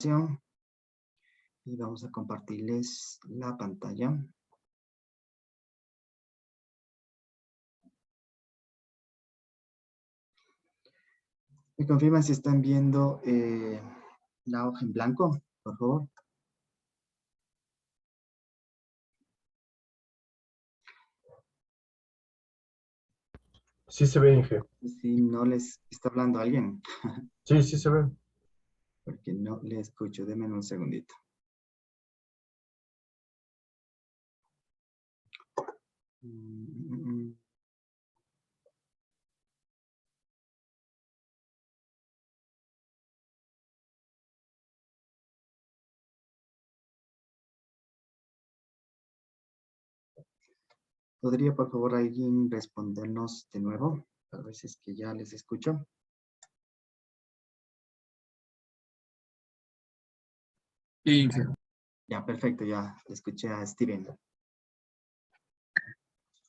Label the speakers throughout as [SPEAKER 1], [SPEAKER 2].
[SPEAKER 1] Y vamos a compartirles la pantalla. ¿Me confirman si están viendo la hoja en blanco, por favor?
[SPEAKER 2] Sí se ve, Inge.
[SPEAKER 1] Si no les está hablando alguien,
[SPEAKER 2] Sí, sí se ve.
[SPEAKER 1] porque no le escucho. Denme un segundito. ¿Podría, por favor, alguien respondernos de nuevo? A veces que ya les escucho.
[SPEAKER 3] Sí,
[SPEAKER 1] Ya, perfecto, ya escuché a Steven.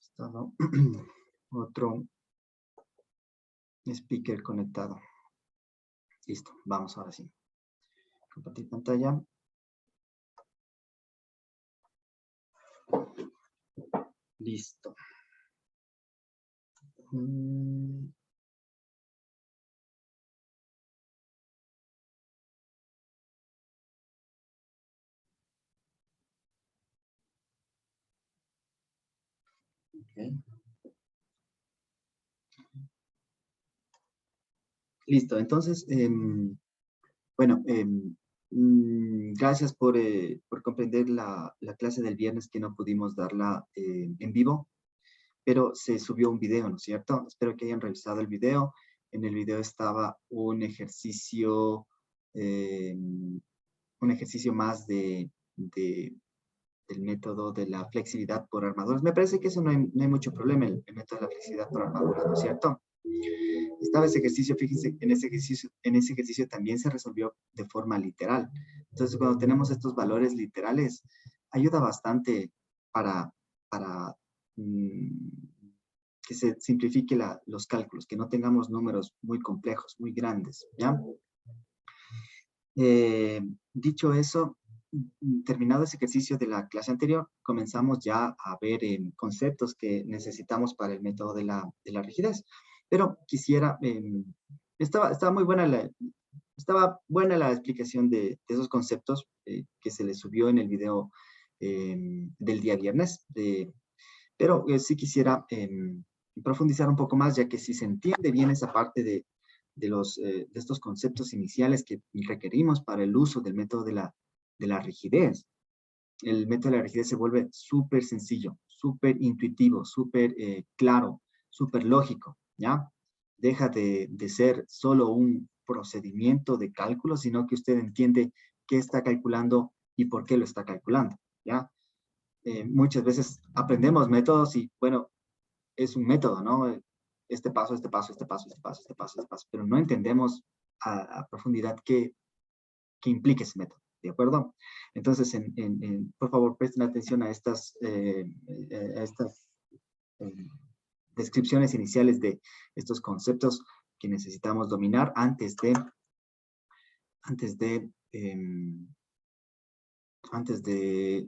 [SPEAKER 1] Estaba otro speaker conectado. Listo, vamos ahora sí. Compartir pantalla. Listo. Okay. Listo, entonces, bueno, gracias por comprender la clase del viernes que no pudimos darla en vivo, pero se subió un video, ¿no es cierto? Espero que hayan revisado el video. En el video estaba un ejercicio más del método de la flexibilidad por armaduras. Me parece que eso no hay mucho problema, el método de la flexibilidad por armaduras, ¿no es cierto? Estaba ese ejercicio, fíjense, en ese ejercicio también se resolvió de forma literal. Entonces, cuando tenemos estos valores literales, ayuda bastante para que se simplifique los cálculos, que no tengamos números muy complejos, muy grandes, ¿ya? Dicho eso, terminado ese ejercicio de la clase anterior, comenzamos ya a ver conceptos que necesitamos para el método de la rigidez. Pero quisiera, estaba buena la explicación de esos conceptos que se les subió en el video del día viernes. Pero sí quisiera profundizar un poco más, ya que si se entiende bien esa parte de estos conceptos iniciales que requerimos para el uso del método de la rigidez, el método de la rigidez se vuelve súper sencillo, súper intuitivo, súper claro, súper lógico, ¿ya? Deja de ser solo un procedimiento de cálculo, sino que usted entiende qué está calculando y por qué lo está calculando, ¿ya? Muchas veces aprendemos métodos y, bueno, es un método, ¿no? Este paso, este paso, este paso, este paso, este paso, este paso, pero no entendemos a profundidad qué implica ese método, ¿de acuerdo? Entonces, por favor, presten atención a estas eh, descripciones iniciales de estos conceptos que necesitamos dominar antes de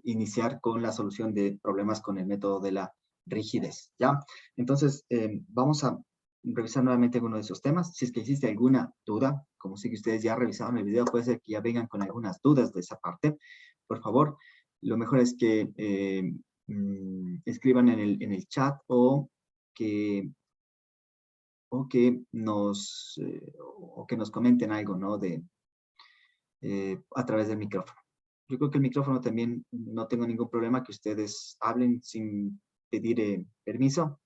[SPEAKER 1] iniciar con la solución de problemas con el método de la rigidez, ¿ya? Entonces, vamos a revisar nuevamente alguno de esos temas. Si es que existe alguna duda, como sé que ustedes ya revisaron el video, puede ser que ya vengan con algunas dudas de esa parte. Por favor, lo mejor es que escriban en el chat o que nos comenten algo, ¿no? A través del micrófono. Yo creo que el micrófono también no tengo ningún problema que ustedes hablen sin pedir permiso,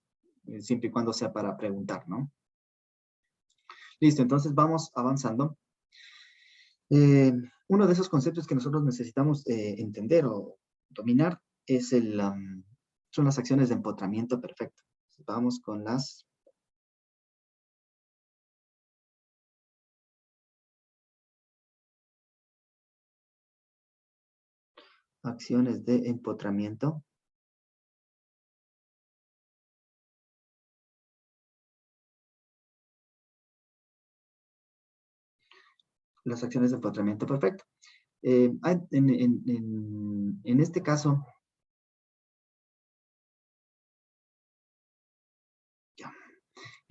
[SPEAKER 1] siempre y cuando sea para preguntar, ¿no? Listo, entonces vamos avanzando. Uno de esos conceptos que nosotros necesitamos entender o dominar son las acciones de empotramiento perfecto. Vamos con las acciones de empotramiento. las acciones de empotramiento perfecto. En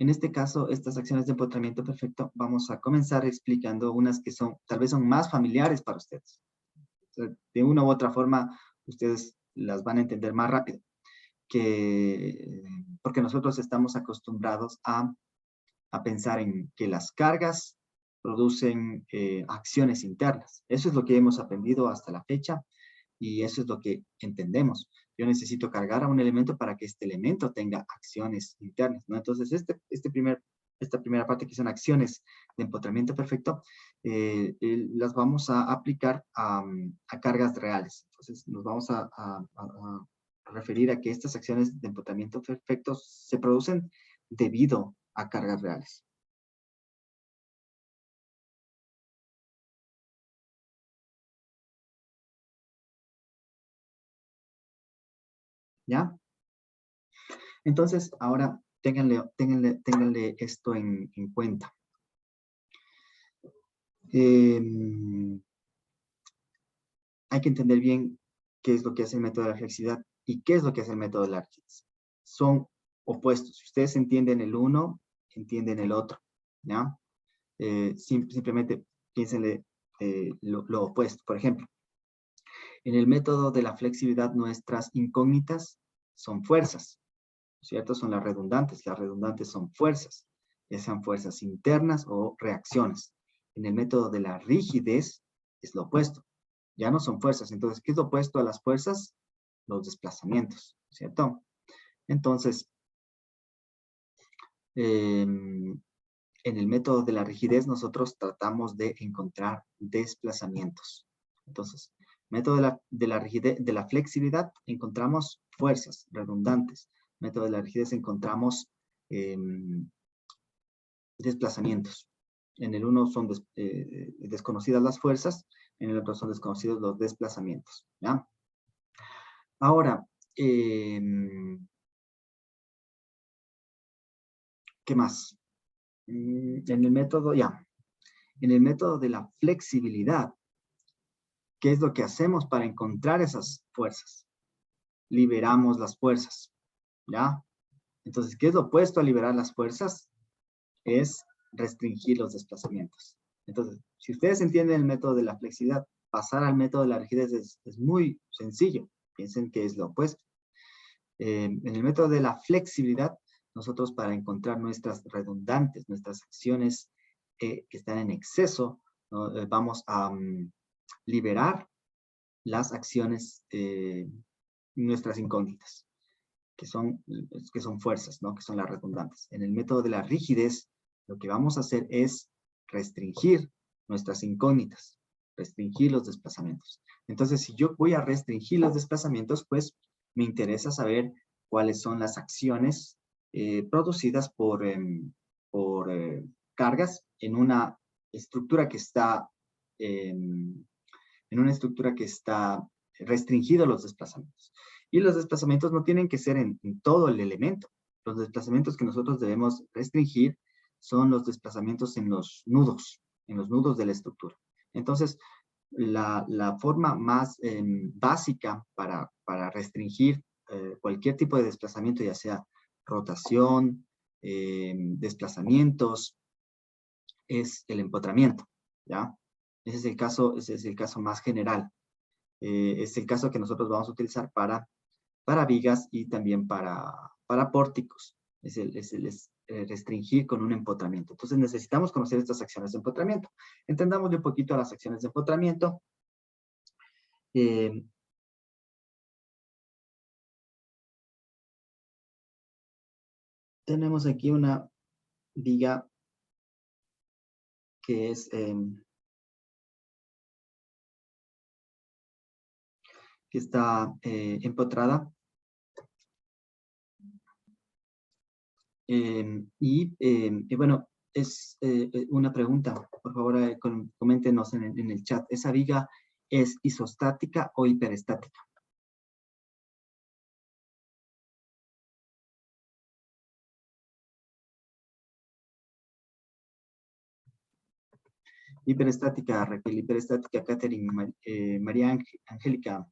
[SPEAKER 1] este caso, estas acciones de empotramiento perfecto, vamos a comenzar explicando unas que tal vez son más familiares para ustedes. O sea, de una u otra forma, ustedes las van a entender más rápido, porque nosotros estamos acostumbrados a pensar en que las cargas producen acciones internas. Eso es lo que hemos aprendido hasta la fecha y eso es lo que entendemos. Yo necesito cargar a un elemento para que este elemento tenga acciones internas, ¿no? Entonces, esta primera parte, que son acciones de empotramiento perfecto, las vamos a aplicar a cargas reales. Entonces, nos vamos a referir a que estas acciones de empotramiento perfecto se producen debido a cargas reales. ¿Ya? Entonces, ahora ténganle esto en cuenta. Hay que entender bien qué es lo que hace el método de la flexibilidad y qué es lo que hace el método de la rigidez. Son opuestos. Si ustedes entienden el uno, entienden el otro, ¿ya? Simplemente piénsenle lo opuesto. Por ejemplo, en el método de la flexibilidad, nuestras incógnitas son fuerzas, ¿cierto? Son las redundantes. Las redundantes son fuerzas, ya sean fuerzas internas o reacciones. En el método de la rigidez es lo opuesto. Ya no son fuerzas. Entonces, ¿qué es lo opuesto a las fuerzas? Los desplazamientos, ¿cierto? Entonces, en el método de la rigidez nosotros tratamos de encontrar desplazamientos. Entonces, método de la rigidez, de la flexibilidad, encontramos fuerzas redundantes. Método de la rigidez encontramos desplazamientos. En el uno son desconocidas las fuerzas, en el otro son desconocidos los desplazamientos, ¿ya? Ahora, ¿qué más? En el método, en el método de la flexibilidad, ¿qué es lo que hacemos para encontrar esas fuerzas? Liberamos las fuerzas, ¿ya? Entonces, ¿qué es lo opuesto a liberar las fuerzas? Es restringir los desplazamientos. Entonces, si ustedes entienden el método de la flexibilidad, pasar al método de la rigidez es muy sencillo. Piensen que es lo opuesto. En el método de la flexibilidad, nosotros para encontrar nuestras redundantes, nuestras acciones que están en exceso, ¿no? Vamos a liberar las acciones, nuestras incógnitas, que son fuerzas, ¿no? Que son las redundantes. En el método de la rigidez, lo que vamos a hacer es restringir nuestras incógnitas, restringir los desplazamientos. Entonces, si yo voy a restringir los desplazamientos, pues me interesa saber cuáles son las acciones producidas por cargas en una estructura que está restringido los desplazamientos. Y los desplazamientos no tienen que ser en todo el elemento. Los desplazamientos que nosotros debemos restringir son los desplazamientos en los nudos de la estructura. Entonces, la forma más básica para restringir cualquier tipo de desplazamiento, ya sea rotación, desplazamientos, es el empotramiento, ¿ya? Ese es el caso más general. Es el caso que nosotros vamos a utilizar para vigas y también para pórticos. Es restringir con un empotramiento. Entonces necesitamos conocer estas acciones de empotramiento. Entendámosle un poquito a las acciones de empotramiento. Tenemos aquí una viga que es que está empotrada. Y bueno, es una pregunta. Por favor, coméntenos en el chat. ¿Esa viga es isostática o hiperestática? Hiperestática, Raquel. Hiperestática, Catherine. María Angélica.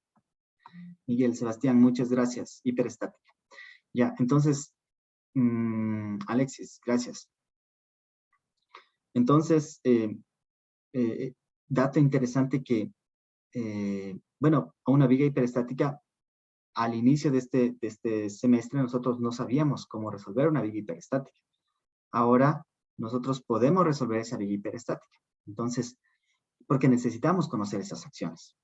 [SPEAKER 1] Miguel, Sebastián, muchas gracias. Hiperestática. Ya, entonces, Alexis, gracias. Entonces, dato interesante que, bueno, a una viga hiperestática, al inicio de este semestre, nosotros no sabíamos cómo resolver una viga hiperestática. Ahora, nosotros podemos resolver esa viga hiperestática. Entonces, porque necesitamos conocer esas acciones.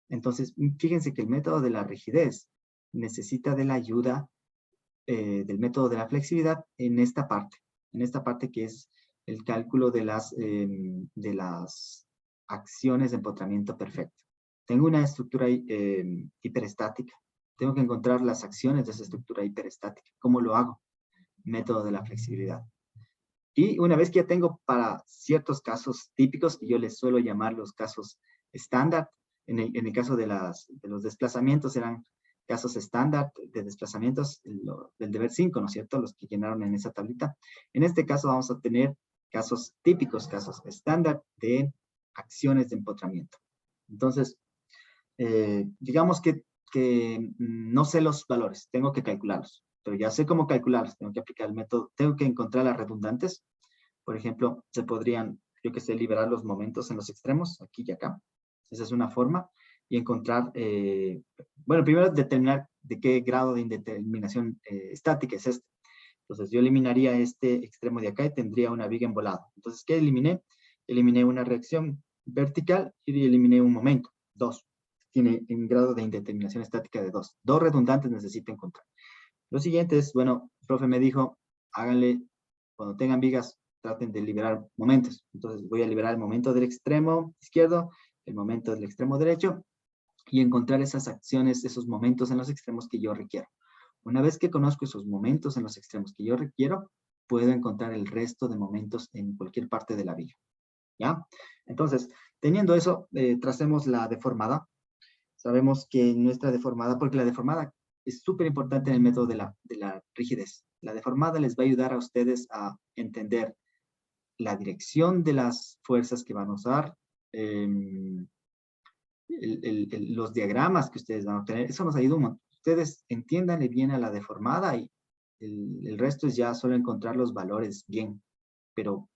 [SPEAKER 1] Entonces, fíjense que el método de la rigidez necesita de la ayuda del método de la flexibilidad en esta parte que es el cálculo de las acciones de empotramiento perfecto. Tengo una estructura hiperestática. Tengo que encontrar las acciones de esa estructura hiperestática. ¿Cómo lo hago? Método de la flexibilidad. Y una vez que ya tengo para ciertos casos típicos, que yo les suelo llamar los casos estándar, en el caso de los desplazamientos eran casos estándar de desplazamientos del deber 5, ¿no es cierto? Los que llenaron en esa tablita. En este caso vamos a tener casos típicos, casos estándar de acciones de empotramiento. Entonces, digamos que no sé los valores, tengo que calcularlos, pero ya sé cómo calcularlos, tengo que aplicar el método, tengo que encontrar las redundantes. Por ejemplo, se podrían, yo que sé, liberar los momentos en los extremos, aquí y acá. Esa es una forma. Y encontrar, bueno, primero determinar de qué grado de indeterminación estática es este. Entonces yo eliminaría este extremo de acá y tendría una viga embolada. Entonces, ¿qué eliminé? Eliminé una reacción vertical y eliminé un momento, 2. Tiene un grado de indeterminación estática de 2. 2 redundantes necesito encontrar. Lo siguiente es, bueno, el profe me dijo, háganle, cuando tengan vigas, traten de liberar momentos. Entonces voy a liberar el momento del extremo izquierdo, el momento del extremo derecho, y encontrar esas acciones, esos momentos en los extremos que yo requiero. Una vez que conozco esos momentos en los extremos que yo requiero, puedo encontrar el resto de momentos en cualquier parte de la viga. ¿Ya? Entonces, teniendo eso, tracemos la deformada. Sabemos que nuestra deformada, porque la deformada es súper importante en el método de la rigidez. La deformada les va a ayudar a ustedes a entender la dirección de las fuerzas que van a usar, los diagramas que ustedes van a obtener. Eso nos ayuda un montón. Ustedes entiéndanle bien a la deformada y el resto es ya solo encontrar los valores bien, pero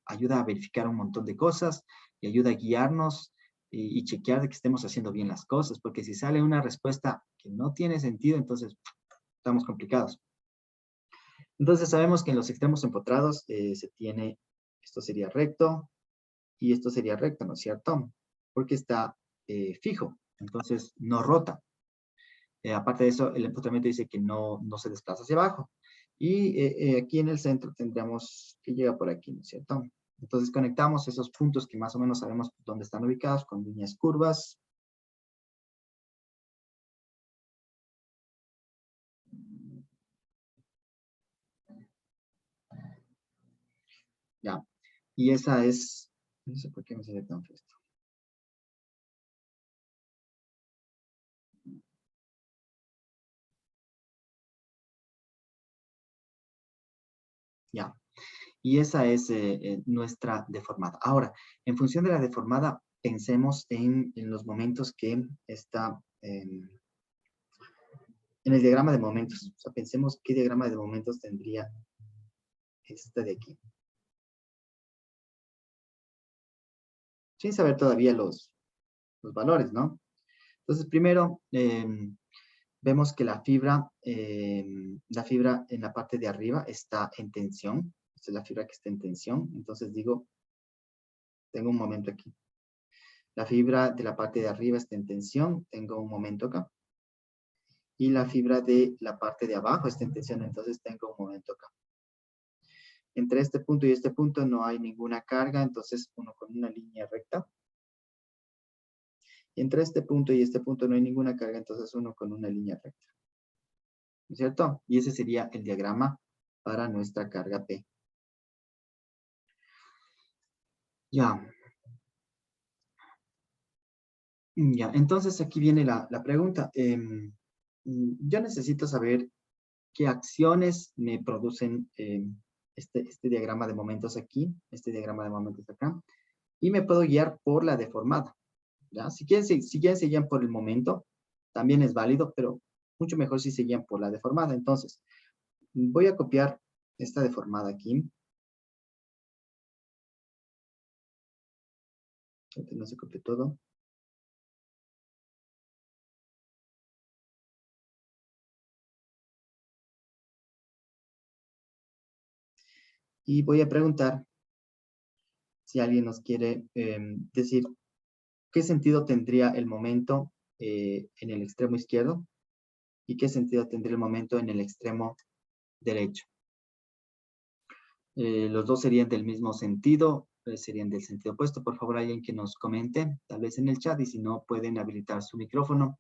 [SPEAKER 1] ayuda a verificar un montón de cosas y ayuda a guiarnos y chequear de que estemos haciendo bien las cosas, porque si sale una respuesta que no tiene sentido, entonces estamos complicados. Entonces sabemos que en los extremos empotrados se tiene, esto sería recto y esto sería recto, ¿no es cierto? Porque está fijo, entonces no rota. Aparte de eso, el empotramiento dice que no se desplaza hacia abajo. Y aquí en el centro tendríamos que llegar por aquí, ¿no es cierto? Entonces conectamos esos puntos que más o menos sabemos dónde están ubicados con líneas curvas. Ya. Y esa es, no sé por qué me sale tan feo esto. Ya. Y esa es nuestra deformada. Ahora, en función de la deformada, pensemos en los momentos que está en el diagrama de momentos. O sea, pensemos qué diagrama de momentos tendría esta de aquí. Sin saber todavía los valores, ¿no? Entonces, primero, vemos que la fibra en la parte de arriba está en tensión. Esta es la fibra que está en tensión. Entonces digo, tengo un momento aquí. La fibra de la parte de arriba está en tensión. Tengo un momento acá. Y la fibra de la parte de abajo está en tensión. Entonces tengo un momento acá. Entre este punto y este punto no hay ninguna carga. Entonces uno con una línea recta. Y entre este punto y este punto no hay ninguna carga. Entonces uno con una línea recta. ¿No es cierto? Y ese sería el diagrama para nuestra carga P. Ya. Ya, entonces aquí viene la pregunta. Yo necesito saber qué acciones me producen este diagrama de momentos aquí, este diagrama de momentos acá, y me puedo guiar por la deformada, ¿ya? Si quieren se guían por el momento, también es válido, pero mucho mejor si se guían por la deformada. Entonces, voy a copiar esta deformada aquí. Que no se copie todo. Y voy a preguntar si alguien nos quiere decir qué sentido tendría el momento en el extremo izquierdo y qué sentido tendría el momento en el extremo derecho. Los dos serían del mismo sentido, serían del sentido opuesto. Por favor, alguien que nos comente, tal vez en el chat, y si no, pueden habilitar su micrófono.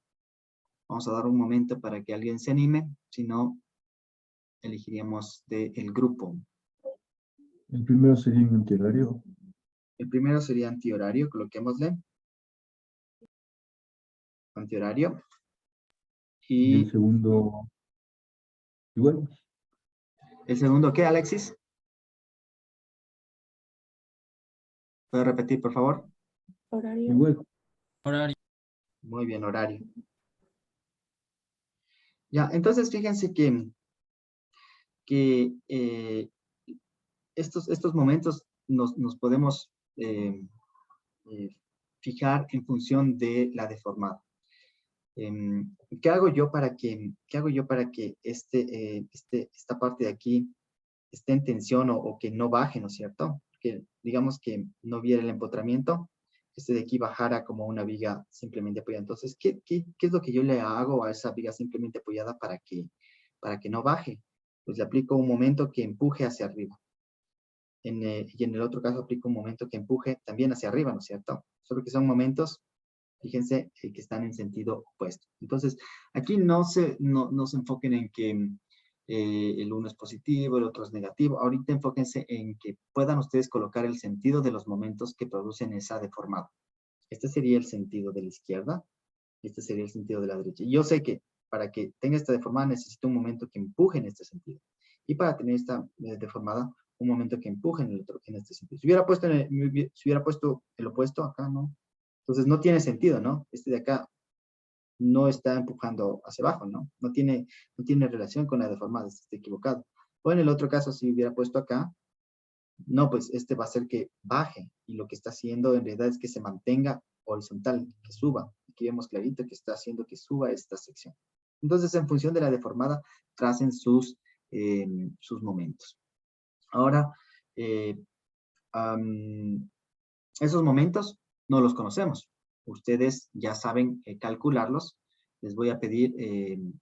[SPEAKER 1] Vamos a dar un momento para que alguien se anime, si no, elegiríamos del grupo.
[SPEAKER 3] El primero sería en antihorario.
[SPEAKER 1] El primero sería antihorario, coloquémosle. Antihorario.
[SPEAKER 3] Y
[SPEAKER 1] Y
[SPEAKER 3] el segundo, igual.
[SPEAKER 1] el segundo, ¿qué, Alexis? ¿Puede repetir, por favor?
[SPEAKER 4] Horario.
[SPEAKER 3] Igual.
[SPEAKER 4] Horario.
[SPEAKER 1] Muy bien, horario. Ya, entonces fíjense que estos momentos nos podemos fijar en función de la deformada. ¿Qué hago yo para que esta parte de aquí esté en tensión o que no baje, ¿no es cierto? Que digamos que no viera el empotramiento, de aquí bajara como una viga simplemente apoyada. Entonces, ¿qué es lo que yo le hago a esa viga simplemente apoyada para que no baje? Pues le aplico un momento que empuje hacia arriba. Y en el otro caso aplico un momento que empuje también hacia arriba, ¿no es cierto? Solo que son momentos, fíjense, que están en sentido opuesto. Entonces, aquí no se enfoquen en que el uno es positivo, el otro es negativo. Ahorita enfóquense en que puedan ustedes colocar el sentido de los momentos que producen esa deformada. Este sería el sentido de la izquierda, este sería el sentido de la derecha. Y yo sé que para que tenga esta deformada necesito un momento que empuje en este sentido. Y para tener esta deformada, un momento que empuje en este sentido. Si hubiera puesto el opuesto acá, ¿no? Entonces no tiene sentido, ¿no? Este de acá no está empujando hacia abajo, ¿no? No tiene relación con la deformada, está equivocado. O en el otro caso, si hubiera puesto acá, no, pues este va a hacer que baje, y lo que está haciendo en realidad es que se mantenga horizontal, que suba. Aquí vemos clarito que está haciendo que suba esta sección. Entonces, en función de la deformada, tracen sus momentos. Ahora, esos momentos no los conocemos. Ustedes ya saben calcularlos. Les voy a pedir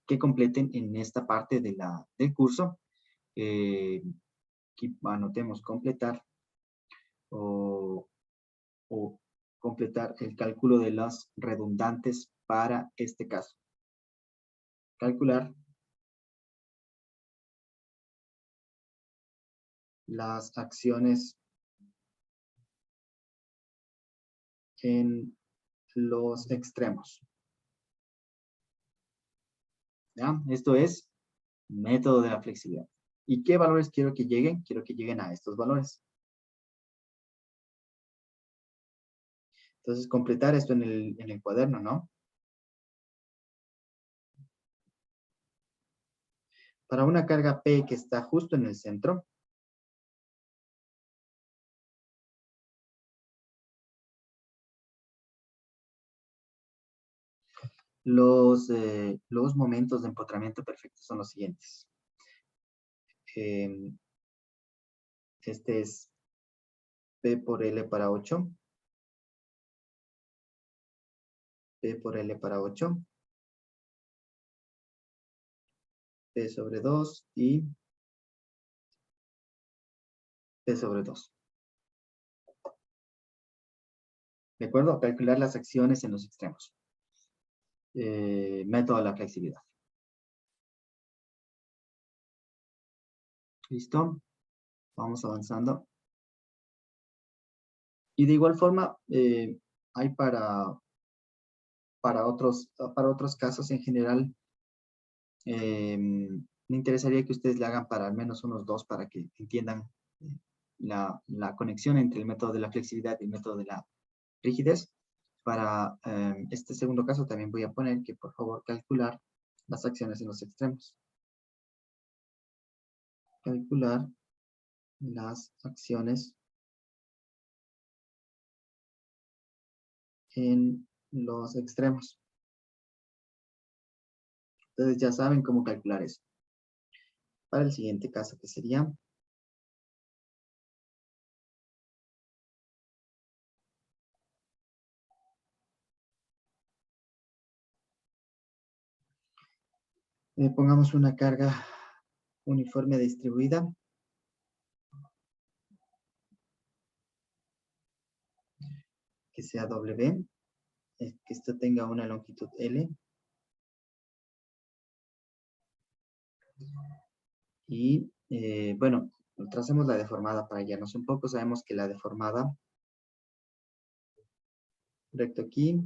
[SPEAKER 1] que completen en esta parte del curso. Aquí anotemos completar o completar el cálculo de las redundantes para este caso. Calcular las acciones en los extremos. ¿Ya? Esto es método de la flexibilidad. ¿Y qué valores quiero que lleguen? Quiero que lleguen a estos valores. Entonces, completar esto en el cuaderno, ¿no? Para una carga P que está justo en el centro, los momentos de empotramiento perfecto son los siguientes. Este es P por L para 8. P por L para 8. P sobre 2 y P sobre 2. ¿De acuerdo? Calcular las acciones en los extremos. Método de la flexibilidad. ¿Listo? Vamos avanzando. Y de igual forma, hay para otros casos en general, Me interesaría que ustedes le hagan para al menos unos 2 para que entiendan la conexión entre el método de la flexibilidad y el método de la rigidez. Para este segundo caso también voy a poner que por favor calcular las acciones en los extremos. Calcular las acciones en los extremos. Ustedes ya saben cómo calcular eso. Para el siguiente caso, que sería pongamos una carga uniforme distribuida. Que sea W, que esto tenga una longitud L. Y bueno, tracemos la deformada para guiarnos un poco. Sabemos que la deformada, recto aquí,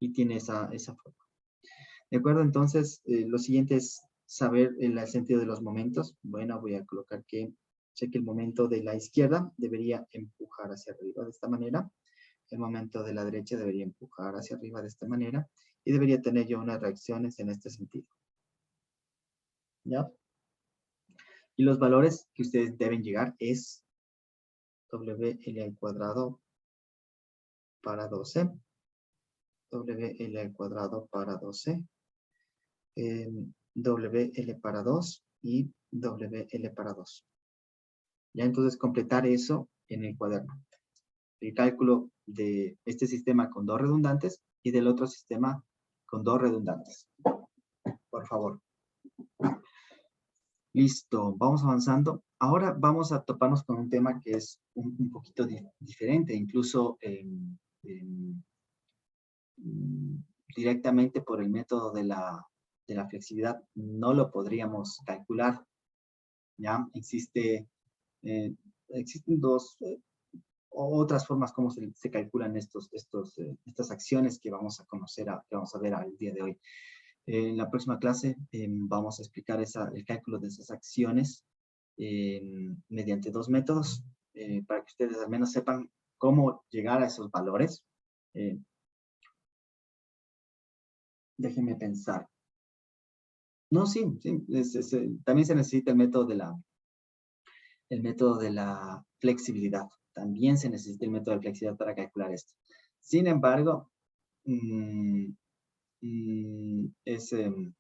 [SPEAKER 1] y tiene esa forma. ¿De acuerdo? Entonces, lo siguiente es saber el sentido de los momentos. Bueno, voy a colocar que sé que el momento de la izquierda debería empujar hacia arriba de esta manera. El momento de la derecha debería empujar hacia arriba de esta manera. Y debería tener yo unas reacciones en este sentido. ¿Ya? Y los valores que ustedes deben llegar es WL al cuadrado para 12. WL al cuadrado para 12. WL para 2 y WL para 2. Ya entonces completar eso en el cuaderno. El cálculo de este sistema con 2 redundantes y del otro sistema con 2 redundantes. Por favor. Listo, vamos avanzando. Ahora vamos a toparnos con un tema que es un poquito diferente, incluso directamente por el método de la flexibilidad no lo podríamos calcular. ¿Ya? Existen otras formas como se calculan estas acciones que vamos a conocer, que vamos a ver al día de hoy. En la próxima clase vamos a explicar el cálculo de esas acciones mediante 2 métodos para que ustedes al menos sepan cómo llegar a esos valores. Déjenme pensar. No, sí, también se necesita el método de la flexibilidad. También se necesita el método de flexibilidad para calcular esto. Sin embargo, es el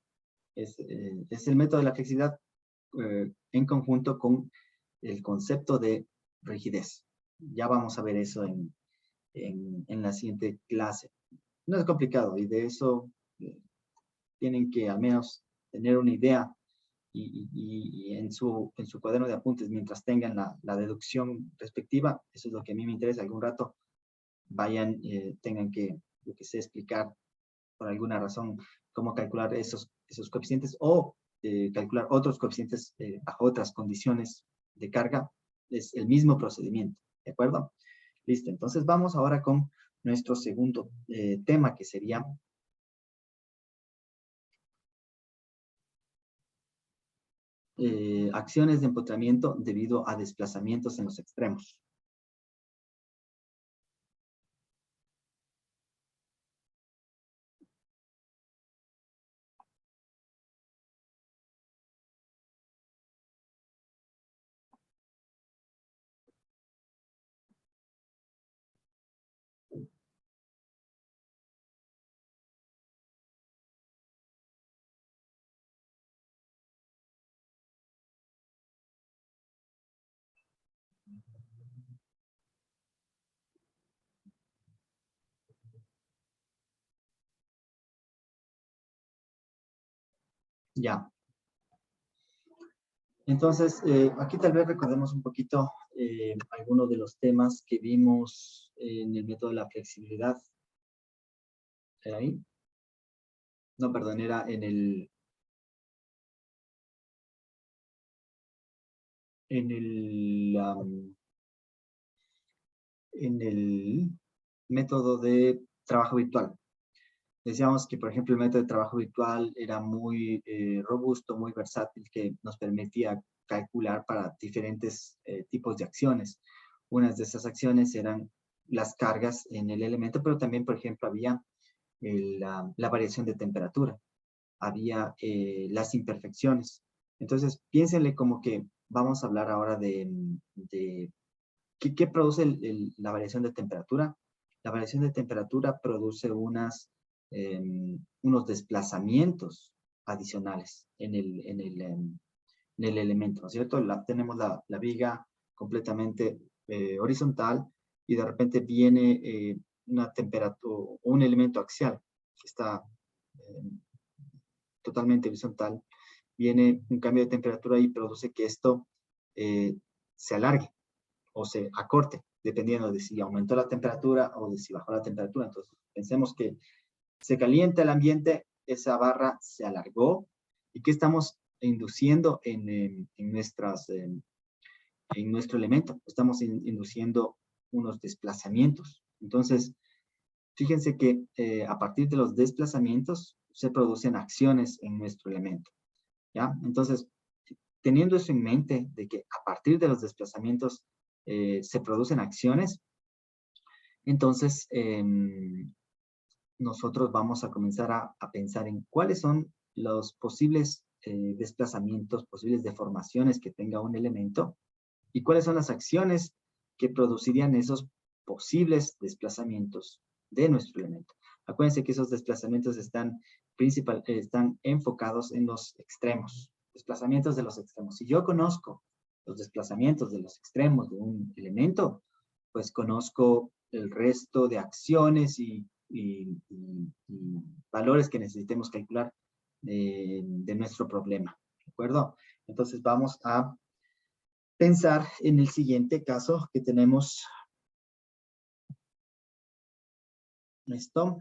[SPEAKER 1] método de la flexibilidad en conjunto con el concepto de rigidez. Ya vamos a ver eso en la siguiente clase. No es complicado y de eso tienen que al menos tener una idea y en su cuaderno de apuntes, mientras tengan la deducción respectiva, eso es lo que a mí me interesa. Algún rato vayan, tengan que, lo que sé, explicar por alguna razón cómo calcular esos coeficientes o calcular otros coeficientes bajo otras condiciones de carga. Es el mismo procedimiento, ¿de acuerdo? Listo, entonces vamos ahora con nuestro segundo tema, que sería acciones de empotramiento debido a desplazamientos en los extremos. Ya. Entonces, aquí tal vez recordemos un poquito algunos de los temas que vimos en el método de la flexibilidad. ¿Era ahí? No, perdón, era en el método de trabajo virtual. Decíamos que, por ejemplo, el método de trabajo virtual era muy robusto, muy versátil, que nos permitía calcular para diferentes tipos de acciones. Unas de esas acciones eran las cargas en el elemento, pero también, por ejemplo, había la variación de temperatura, había las imperfecciones. Entonces, piénsenle como que vamos a hablar ahora de ¿qué produce la variación de temperatura? La variación de temperatura produce unos desplazamientos adicionales en el elemento, ¿no es cierto? Tenemos la viga completamente horizontal y de repente viene una temperatura, un elemento axial que está totalmente horizontal, viene un cambio de temperatura y produce que esto se alargue o se acorte, dependiendo de si aumentó la temperatura o de si bajó la temperatura. Entonces, pensemos que se calienta el ambiente, esa barra se alargó, ¿y qué estamos induciendo en nuestro elemento? Estamos induciendo unos desplazamientos. Entonces, fíjense que a partir de los desplazamientos se producen acciones en nuestro elemento, ¿ya? Entonces, teniendo eso en mente, de que a partir de los desplazamientos se producen acciones, entonces nosotros vamos a comenzar a pensar en cuáles son los posibles desplazamientos, posibles deformaciones que tenga un elemento y cuáles son las acciones que producirían esos posibles desplazamientos de nuestro elemento. Acuérdense que esos desplazamientos están enfocados en los extremos, desplazamientos de los extremos. Si yo conozco los desplazamientos de los extremos de un elemento, pues conozco el resto de acciones y valores que necesitemos calcular de nuestro problema, ¿de acuerdo? Entonces vamos a pensar en el siguiente caso que tenemos esto.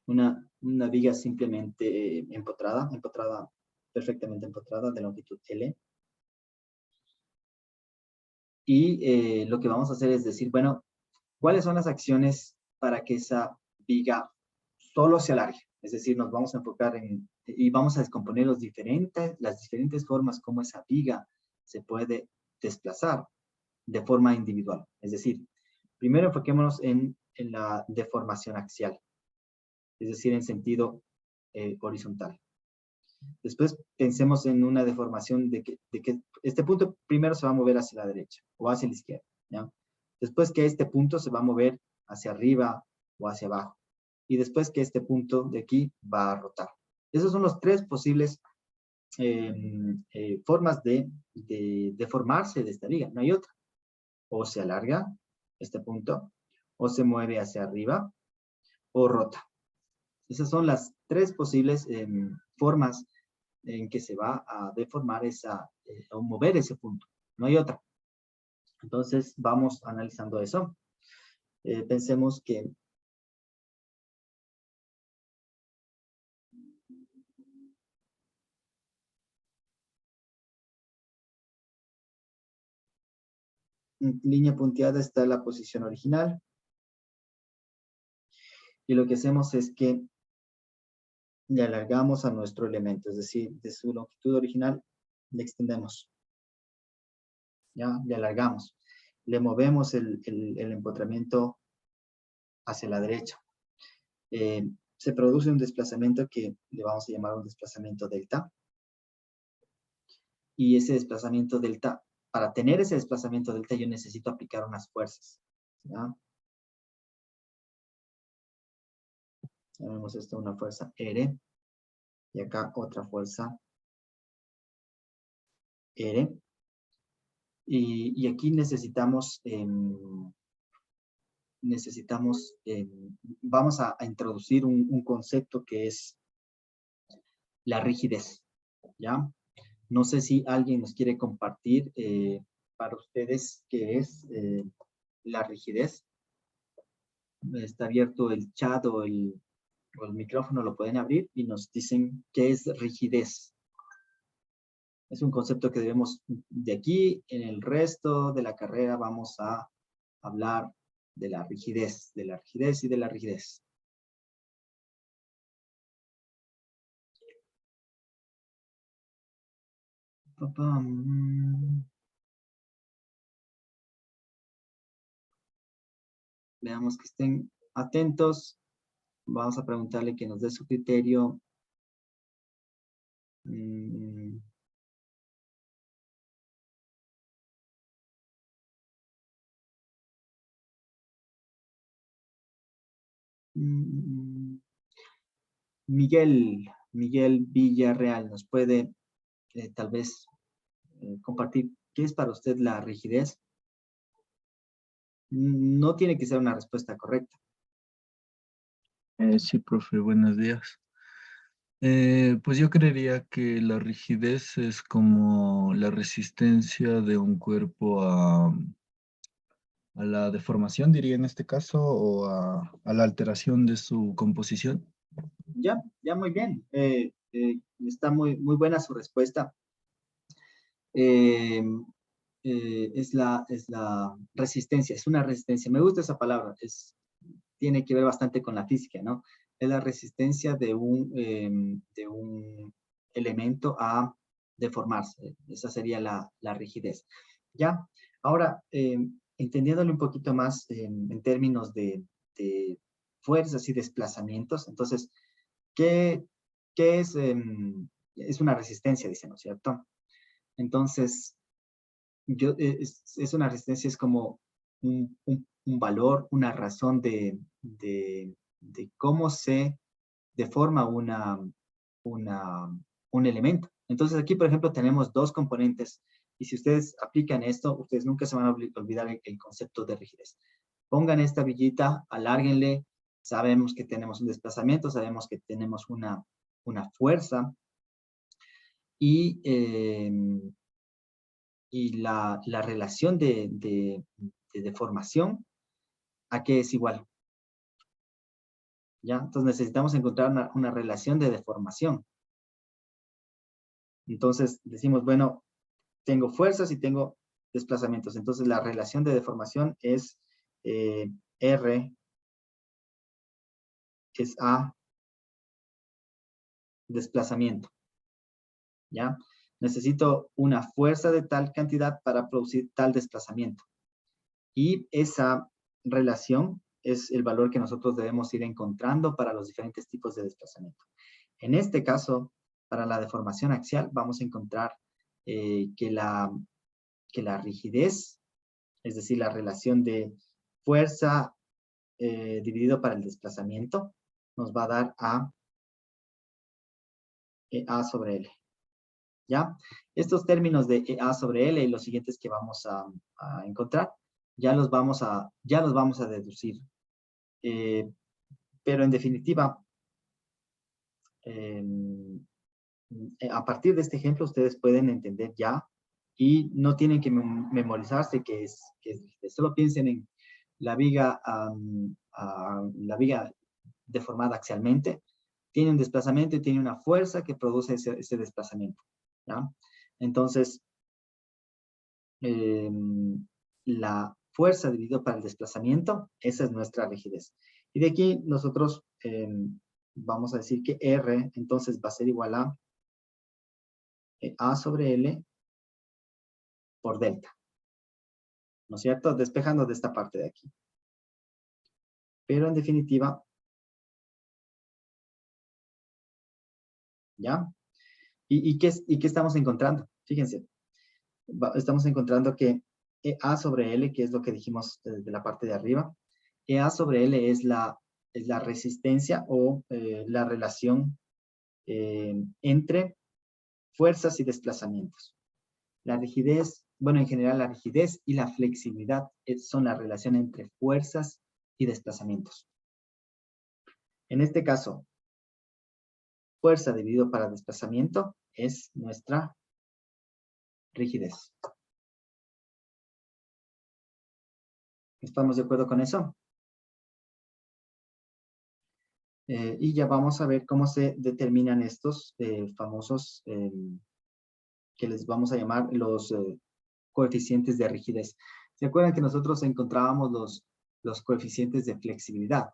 [SPEAKER 1] Una viga simplemente empotrada, perfectamente empotrada de longitud L. Y lo que vamos a hacer es decir, bueno, ¿cuáles son las acciones para que esa viga solo se alargue? Es decir, nos vamos a enfocar y vamos a descomponer las diferentes formas como esa viga se puede desplazar de forma individual. Es decir, primero enfoquémonos en la deformación axial, es decir, en sentido horizontal. Después pensemos en una deformación de que este punto primero se va a mover hacia la derecha o hacia la izquierda, ¿ya? Después que este punto se va a mover hacia arriba o hacia abajo. Y después que este punto de aquí va a rotar. Esos son los tres posibles formas de deformarse de esta viga. No hay otra. O se alarga este punto, o se mueve hacia arriba, o rota. Esas son las tres posibles formas en que se va a deformar o mover ese punto. No hay otra. Entonces, vamos analizando eso. Pensemos que en línea punteada está la posición original. Y lo que hacemos es que le alargamos a nuestro elemento, es decir, de su longitud original le extendemos. ¿Ya? Le alargamos. Le movemos el empotramiento hacia la derecha. Se produce un desplazamiento que le vamos a llamar un desplazamiento delta. Y ese desplazamiento delta, para tener ese desplazamiento delta yo necesito aplicar unas fuerzas. ¿Ya? Llamemos esto una fuerza R. Y acá otra fuerza R. Y aquí necesitamos, vamos a introducir un concepto que es la rigidez, ¿ya? No sé si alguien nos quiere compartir para ustedes qué es la rigidez. Está abierto el chat o el micrófono, lo pueden abrir y nos dicen qué es rigidez. Es un concepto que debemos, de aquí en el resto de la carrera vamos a hablar de la rigidez y de la rigidez. Veamos que estén atentos. Vamos a preguntarle que nos dé su criterio. Miguel Villarreal nos puede tal vez compartir qué es para usted la rigidez. No tiene que ser una respuesta correcta.
[SPEAKER 5] Sí, profe, buenos días. Pues yo creería que la rigidez es como la resistencia de un cuerpo a la deformación, diría en este caso, o a la alteración de su composición.
[SPEAKER 1] Ya muy bien. Está muy buena su respuesta. Es la resistencia, es una resistencia. Me gusta esa palabra, tiene que ver bastante con la física, ¿no? Es la resistencia de un elemento a deformarse. Esa sería la rigidez. ¿Ya? Ahora, entendiéndole un poquito más en términos de fuerzas y desplazamientos, entonces, ¿qué es? Es una resistencia, dice, ¿no es cierto? Entonces, es una resistencia, es como un valor, una razón de cómo se deforma un elemento. Entonces aquí, por ejemplo, tenemos dos componentes y si ustedes aplican esto, ustedes nunca se van a olvidar el concepto de rigidez. Pongan esta villita, alárguenle, sabemos que tenemos un desplazamiento, sabemos que tenemos una fuerza y la relación de deformación, ¿a qué es igual? ¿Ya? Entonces necesitamos encontrar una relación de deformación. Entonces decimos, bueno, tengo fuerzas y tengo desplazamientos. Entonces la relación de deformación es R es A desplazamiento. ¿Ya? Necesito una fuerza de tal cantidad para producir tal desplazamiento. Y esa relación es el valor que nosotros debemos ir encontrando para los diferentes tipos de desplazamiento. En este caso, para la deformación axial, vamos a encontrar que la rigidez, es decir, la relación de fuerza dividido para el desplazamiento, nos va a dar A sobre L. ¿Ya? Estos términos de A sobre L y los siguientes que vamos a encontrar, ya los vamos a deducir. Pero en definitiva, a partir de este ejemplo, ustedes pueden entender ya y no tienen que memorizarse que es solo piensen en la viga, la viga deformada axialmente, tiene un desplazamiento y tiene una fuerza que produce ese desplazamiento. ¿Ya? Entonces, la fuerza dividido para el desplazamiento, esa es nuestra rigidez. Y de aquí nosotros vamos a decir que R entonces va a ser igual a A sobre L por delta. ¿No es cierto? Despejando de esta parte de aquí. Pero en definitiva, ¿ya? ¿Y qué estamos encontrando? Fíjense, estamos encontrando que A sobre L, que es lo que dijimos de la parte de arriba, A sobre L es la resistencia o la relación entre fuerzas y desplazamientos. La rigidez, bueno, en general la rigidez y la flexibilidad son la relación entre fuerzas y desplazamientos. En este caso, fuerza dividido para desplazamiento es nuestra rigidez. ¿Estamos de acuerdo con eso? Y ya vamos a ver cómo se determinan estos famosos que les vamos a llamar los coeficientes de rigidez. ¿Se acuerdan que nosotros encontrábamos los coeficientes de flexibilidad?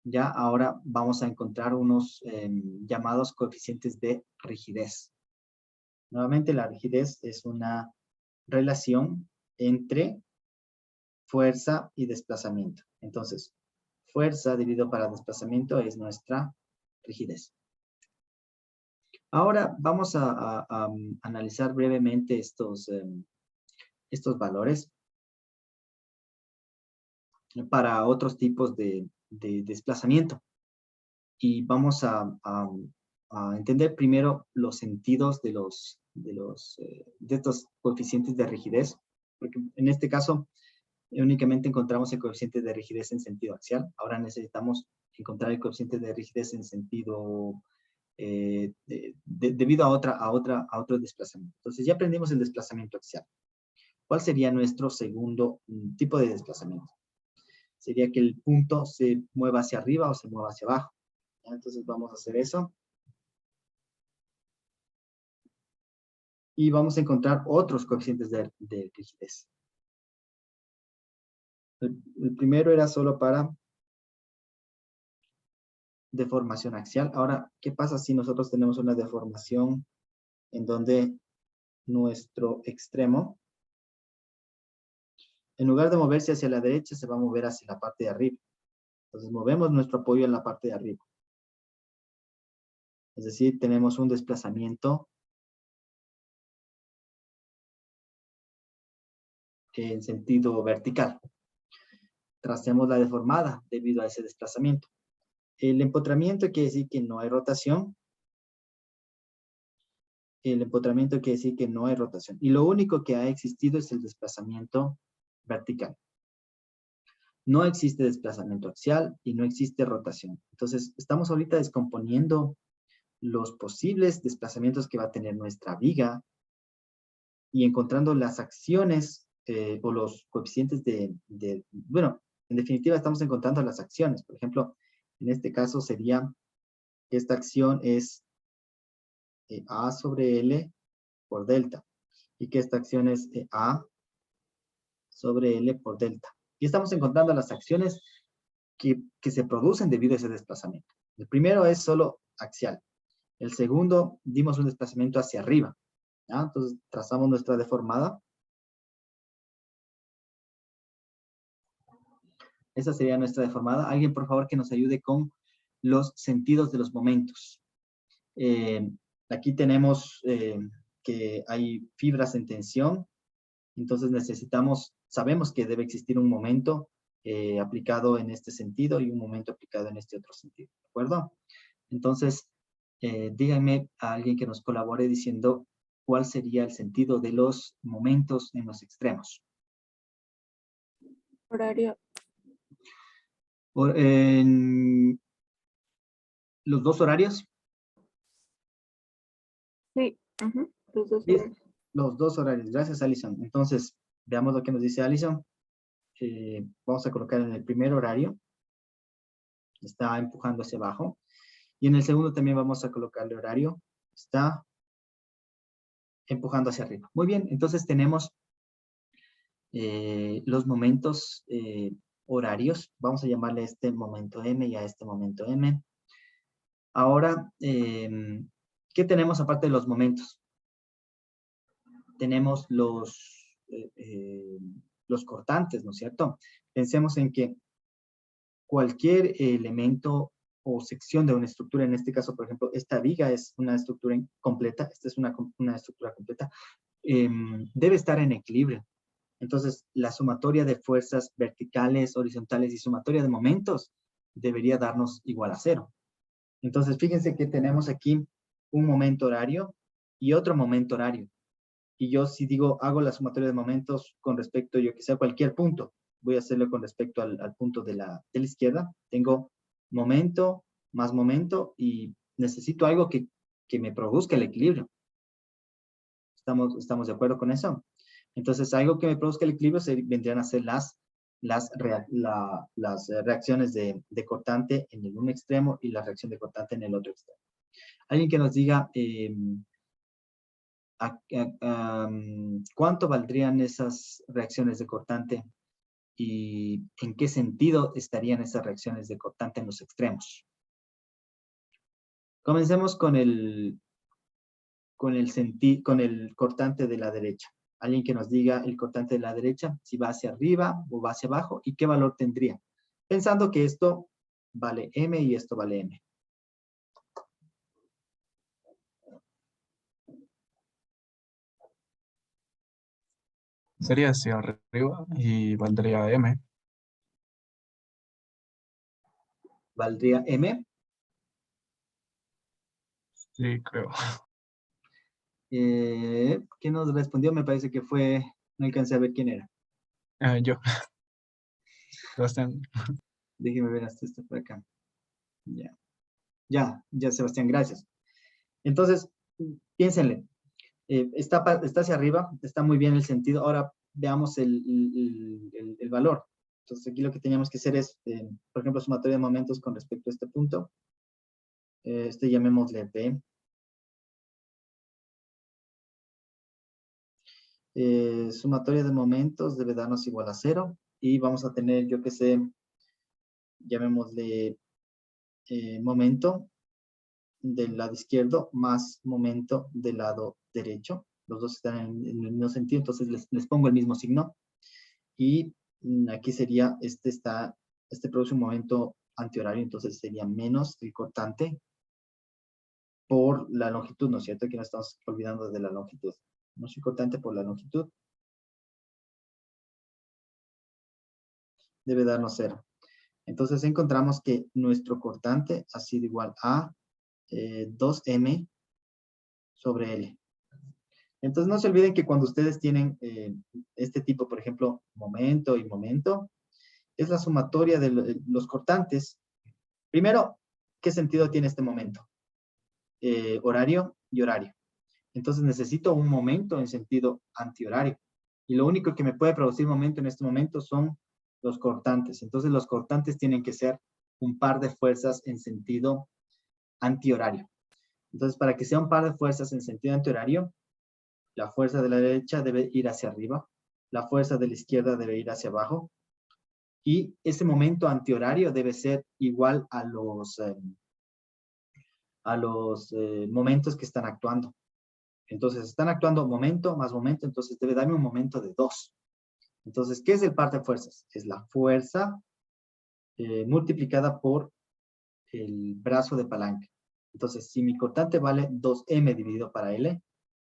[SPEAKER 1] Ya ahora vamos a encontrar unos llamados coeficientes de rigidez. Nuevamente, la rigidez es una relación entre fuerza y desplazamiento. Entonces, fuerza dividido para desplazamiento es nuestra rigidez. Ahora vamos a analizar brevemente estos valores para otros tipos de desplazamiento. Y vamos a entender primero los sentidos de estos coeficientes de rigidez, porque en este caso únicamente encontramos el coeficiente de rigidez en sentido axial. Ahora necesitamos encontrar el coeficiente de rigidez en sentido debido a otro desplazamiento. Entonces ya aprendimos el desplazamiento axial. ¿Cuál sería nuestro segundo tipo de desplazamiento? Sería que el punto se mueva hacia arriba o se mueva hacia abajo. Entonces vamos a hacer eso. Y vamos a encontrar otros coeficientes de rigidez. El primero era solo para deformación axial. Ahora, ¿qué pasa si nosotros tenemos una deformación en donde nuestro extremo, en lugar de moverse hacia la derecha, se va a mover hacia la parte de arriba? Entonces movemos nuestro apoyo en la parte de arriba. Es decir, tenemos un desplazamiento en sentido vertical. Tracemos la deformada debido a ese desplazamiento. El empotramiento quiere decir que no hay rotación. El empotramiento quiere decir que no hay rotación. Y lo único que ha existido es el desplazamiento vertical. No existe desplazamiento axial y no existe rotación. Entonces, estamos ahorita descomponiendo los posibles desplazamientos que va a tener nuestra viga y encontrando las acciones o los coeficientes bueno, en definitiva estamos encontrando las acciones. Por ejemplo, en este caso sería que esta acción es A sobre L por delta y que esta acción es A sobre L por delta. Y estamos encontrando las acciones que se producen debido a ese desplazamiento. El primero es solo axial. El segundo, dimos un desplazamiento hacia arriba. ¿Ya? Entonces, trazamos nuestra deformada. Esa sería nuestra deformada. Alguien, por favor, que nos ayude con los sentidos de los momentos. Aquí tenemos que hay fibras en tensión. Entonces, sabemos que debe existir un momento aplicado en este sentido y un momento aplicado en este otro sentido. ¿De acuerdo? Entonces, díganme a alguien que nos colabore diciendo cuál sería el sentido de los momentos en los extremos.
[SPEAKER 4] Horario.
[SPEAKER 1] En los dos horarios.
[SPEAKER 4] Sí. Los dos
[SPEAKER 1] Sí,
[SPEAKER 4] horarios.
[SPEAKER 1] los dos horarios. Gracias, Alison. Entonces, veamos lo que nos dice Alison. Vamos a colocar en el primer horario. Está empujando hacia abajo. Y en el segundo también vamos a colocarle horario. Está empujando hacia arriba. Muy bien, entonces tenemos los momentos horarios. Vamos a llamarle a este momento M y a este momento M. Ahora, ¿qué tenemos aparte de los momentos? Tenemos los cortantes, ¿no es cierto? Pensemos en que cualquier elemento o sección de una estructura, en este caso, por ejemplo, esta viga es una estructura completa, esta es una estructura completa, debe estar en equilibrio. Entonces, la sumatoria de fuerzas verticales, horizontales y sumatoria de momentos debería darnos igual a 0. Entonces, fíjense que tenemos aquí un momento horario y otro momento horario. Y yo si digo, hago la sumatoria de momentos con respecto, yo que sé, a cualquier punto, voy a hacerlo con respecto al punto de la izquierda. Tengo momento más momento y necesito algo que me produzca el equilibrio. ¿Estamos de acuerdo con eso? Entonces, algo que me produzca el equilibrio vendrían a ser las reacciones de cortante en el un extremo y la reacción de cortante en el otro extremo. Alguien que nos diga ¿Cuánto valdrían esas reacciones de cortante? ¿Y en qué sentido estarían esas reacciones de cortante en los extremos? Comencemos con el cortante de la derecha. Alguien que nos diga el cortante de la derecha, si va hacia arriba o va hacia abajo, y qué valor tendría. Pensando que esto vale M y esto vale M.
[SPEAKER 6] Sería hacia arriba y valdría M.
[SPEAKER 1] ¿Valdría M?
[SPEAKER 6] Sí, creo.
[SPEAKER 1] ¿Quién nos respondió? Me parece que fue, no alcancé a ver quién era.
[SPEAKER 6] Yo. Sebastián.
[SPEAKER 1] Déjeme ver hasta esto por acá. Ya, Sebastián, gracias. Entonces, piénsenle. Está hacia arriba, está muy bien el sentido. Ahora veamos el valor. Entonces, aquí lo que teníamos que hacer es, por ejemplo, sumatoria de momentos con respecto a este punto. Llamémosle P. Sumatoria de momentos debe darnos igual a 0. Y vamos a tener, yo que sé, llamémosle momento del lado izquierdo más momento del lado derecho. Los dos están en el mismo sentido, entonces les pongo el mismo signo. Y aquí sería, este produce un momento antihorario, entonces sería menos el cortante por la longitud, ¿no es cierto? Aquí nos estamos olvidando de la longitud. No soy cortante por la longitud. Debe darnos 0. Entonces encontramos que nuestro cortante ha sido igual a 2m sobre L. Entonces no se olviden que cuando ustedes tienen este tipo, por ejemplo, momento y momento, es la sumatoria de los cortantes. Primero, ¿qué sentido tiene este momento? Horario y horario. Entonces necesito un momento en sentido antihorario. Y lo único que me puede producir momento en este momento son los cortantes. Entonces los cortantes tienen que ser un par de fuerzas en sentido antihorario. Entonces, para que sea un par de fuerzas en sentido antihorario, la fuerza de la derecha debe ir hacia arriba, la fuerza de la izquierda debe ir hacia abajo, y ese momento antihorario debe ser igual a los momentos que están actuando. Entonces, están actuando momento más momento, entonces debe darme un momento de 2. Entonces, ¿qué es el par de fuerzas? Es la fuerza multiplicada por el brazo de palanca. Entonces, si mi cortante vale 2m dividido para L,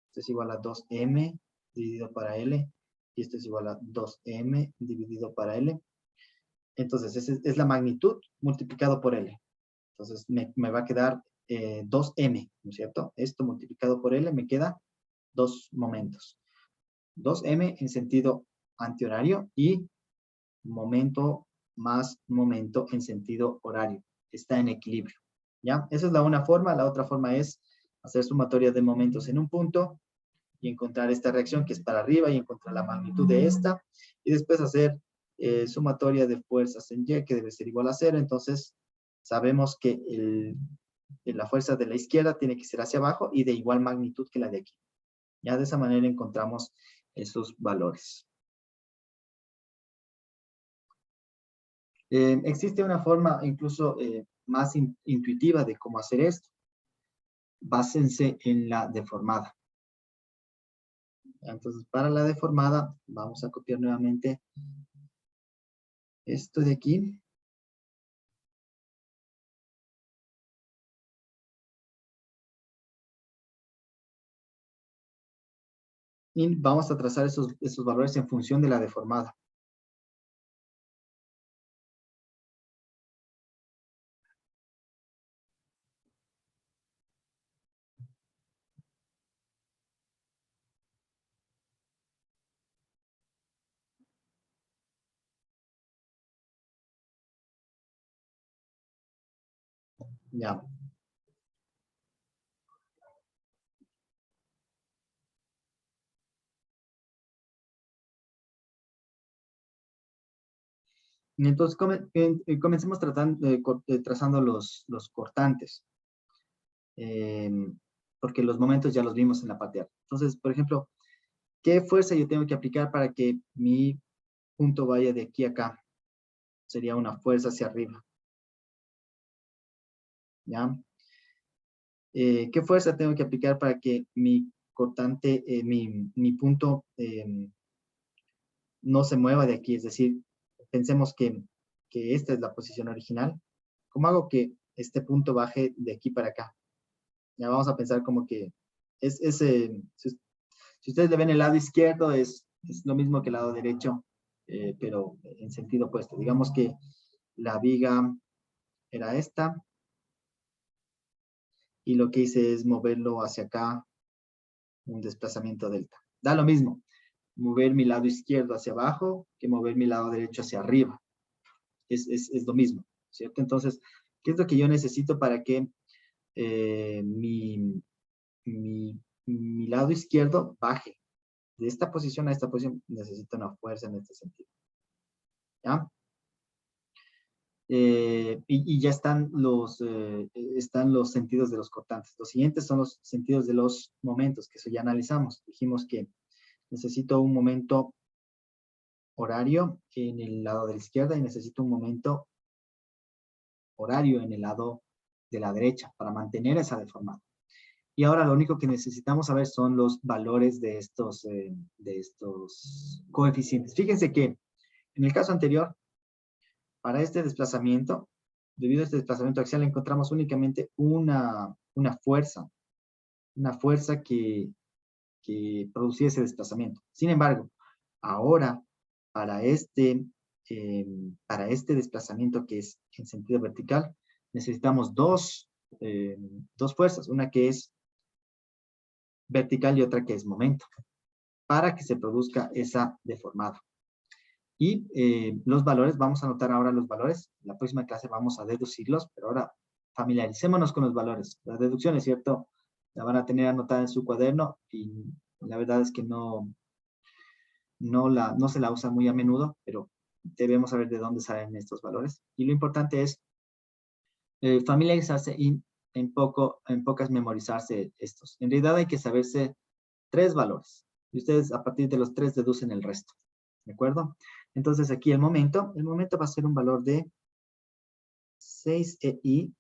[SPEAKER 1] esto es igual a 2m dividido para L, y esto es igual a 2m dividido para L. Entonces, esa es la magnitud multiplicado por L. Entonces, me va a quedar 2m, ¿no es cierto? Esto multiplicado por L me queda 2 momentos. 2m en sentido antihorario y momento más momento en sentido horario. Está en equilibrio. ¿Ya? Esa es la una forma. La otra forma es hacer sumatoria de momentos en un punto y encontrar esta reacción que es para arriba y encontrar la magnitud de esta. Y después hacer sumatoria de fuerzas en Y que debe ser igual a 0. Entonces sabemos que la fuerza de la izquierda tiene que ser hacia abajo y de igual magnitud que la de aquí. Ya de esa manera encontramos esos valores. Existe una forma incluso más intuitiva de cómo hacer esto. Básense en la deformada. Entonces, para la deformada, vamos a copiar nuevamente esto de aquí. Y vamos a trazar esos valores en función de la deformada. Ya. Y entonces, comencemos trazando los cortantes. porque los momentos ya los vimos en la parte de arriba. Entonces, por ejemplo, ¿qué fuerza yo tengo que aplicar para que mi punto vaya de aquí a acá? Sería una fuerza hacia arriba. ¿Ya? ¿Qué fuerza tengo que aplicar para que mi cortante, mi punto no se mueva de aquí? Es decir, pensemos que esta es la posición original. ¿Cómo hago que este punto baje de aquí para acá? Ya vamos a pensar como que si ustedes le ven el lado izquierdo, es lo mismo que el lado derecho, pero en sentido opuesto. Digamos que la viga era esta, y lo que hice es moverlo hacia acá, un desplazamiento delta. Da lo mismo mover mi lado izquierdo hacia abajo que mover mi lado derecho hacia arriba. Es lo mismo, ¿cierto? Entonces, ¿qué es lo que yo necesito para que mi lado izquierdo baje? De esta posición a esta posición necesito una fuerza en este sentido. ¿Ya? Y ya están los sentidos de los cortantes. Los siguientes son los sentidos de los momentos, que eso ya analizamos. Dijimos que necesito un momento horario en el lado de la izquierda y necesito un momento horario en el lado de la derecha para mantener esa deformada. Y ahora lo único que necesitamos saber son los valores de estos coeficientes. Fíjense que en el caso anterior, para este desplazamiento, debido a este desplazamiento axial, encontramos únicamente una fuerza que producía ese desplazamiento. Sin embargo, ahora, para este desplazamiento que es en sentido vertical, necesitamos dos fuerzas, una que es vertical y otra que es momento, para que se produzca esa deformada. Y los valores, vamos a anotar ahora los valores. En la próxima clase vamos a deducirlos, pero ahora familiaricémonos con los valores. Las deducciones, ¿cierto? La van a tener anotada en su cuaderno y la verdad es que no se la usa muy a menudo, pero debemos saber de dónde salen estos valores. Y lo importante es familiarizarse y en pocas memorizarse estos. En realidad hay que saberse 3 valores. Y ustedes a partir de los 3 deducen el resto. ¿De acuerdo? Entonces aquí el momento va a ser un valor de 6EI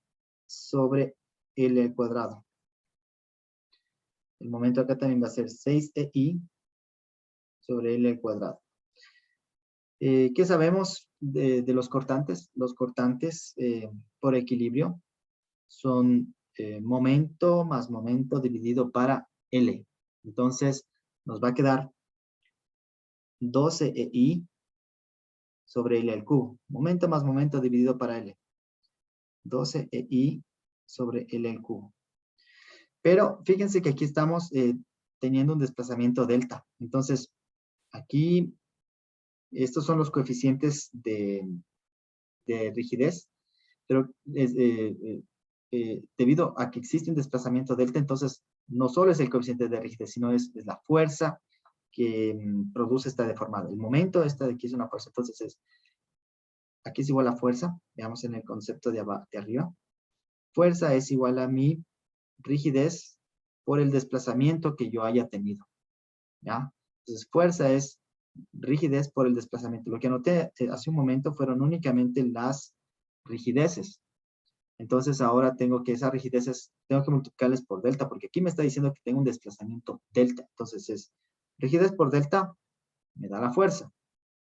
[SPEAKER 1] sobre L al cuadrado. El momento acá también va a ser 6EI sobre L al cuadrado. ¿Qué sabemos de los cortantes? Los cortantes por equilibrio son momento más momento dividido para L. Entonces nos va a quedar 12EI sobre L al cubo. Momento más momento dividido para L. 12EI sobre L al cubo. Pero fíjense que aquí estamos teniendo un desplazamiento delta. Entonces, aquí, estos son los coeficientes de rigidez. Pero debido a que existe un desplazamiento delta, entonces no solo es el coeficiente de rigidez, sino es la fuerza que produce esta deformada. El momento, esta de aquí es una fuerza. Entonces, aquí es igual a fuerza. Veamos en el concepto de arriba. Fuerza es igual a mi rigidez por el desplazamiento que yo haya tenido. ¿Ya? Entonces, fuerza es rigidez por el desplazamiento. Lo que anoté hace un momento fueron únicamente las rigideces. Entonces, ahora tengo que esas rigideces, tengo que multiplicarles por delta, porque aquí me está diciendo que tengo un desplazamiento delta. Entonces, es rigidez por delta, me da la fuerza.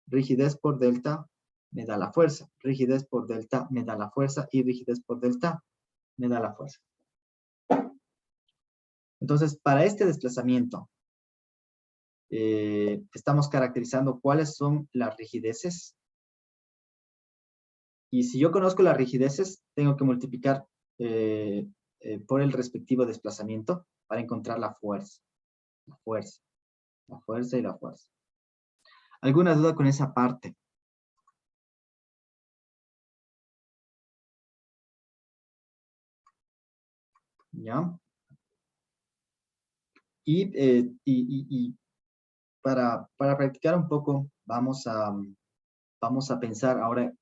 [SPEAKER 1] Rigidez por delta, me da la fuerza. Rigidez por delta, me da la fuerza. Y rigidez por delta, me da la fuerza. Entonces, para este desplazamiento, estamos caracterizando cuáles son las rigideces. Y si yo conozco las rigideces, tengo que multiplicar por el respectivo desplazamiento para encontrar la fuerza. La fuerza. La fuerza y la fuerza. ¿Alguna duda con esa parte? ¿Ya? Y para practicar un poco, vamos a pensar ahora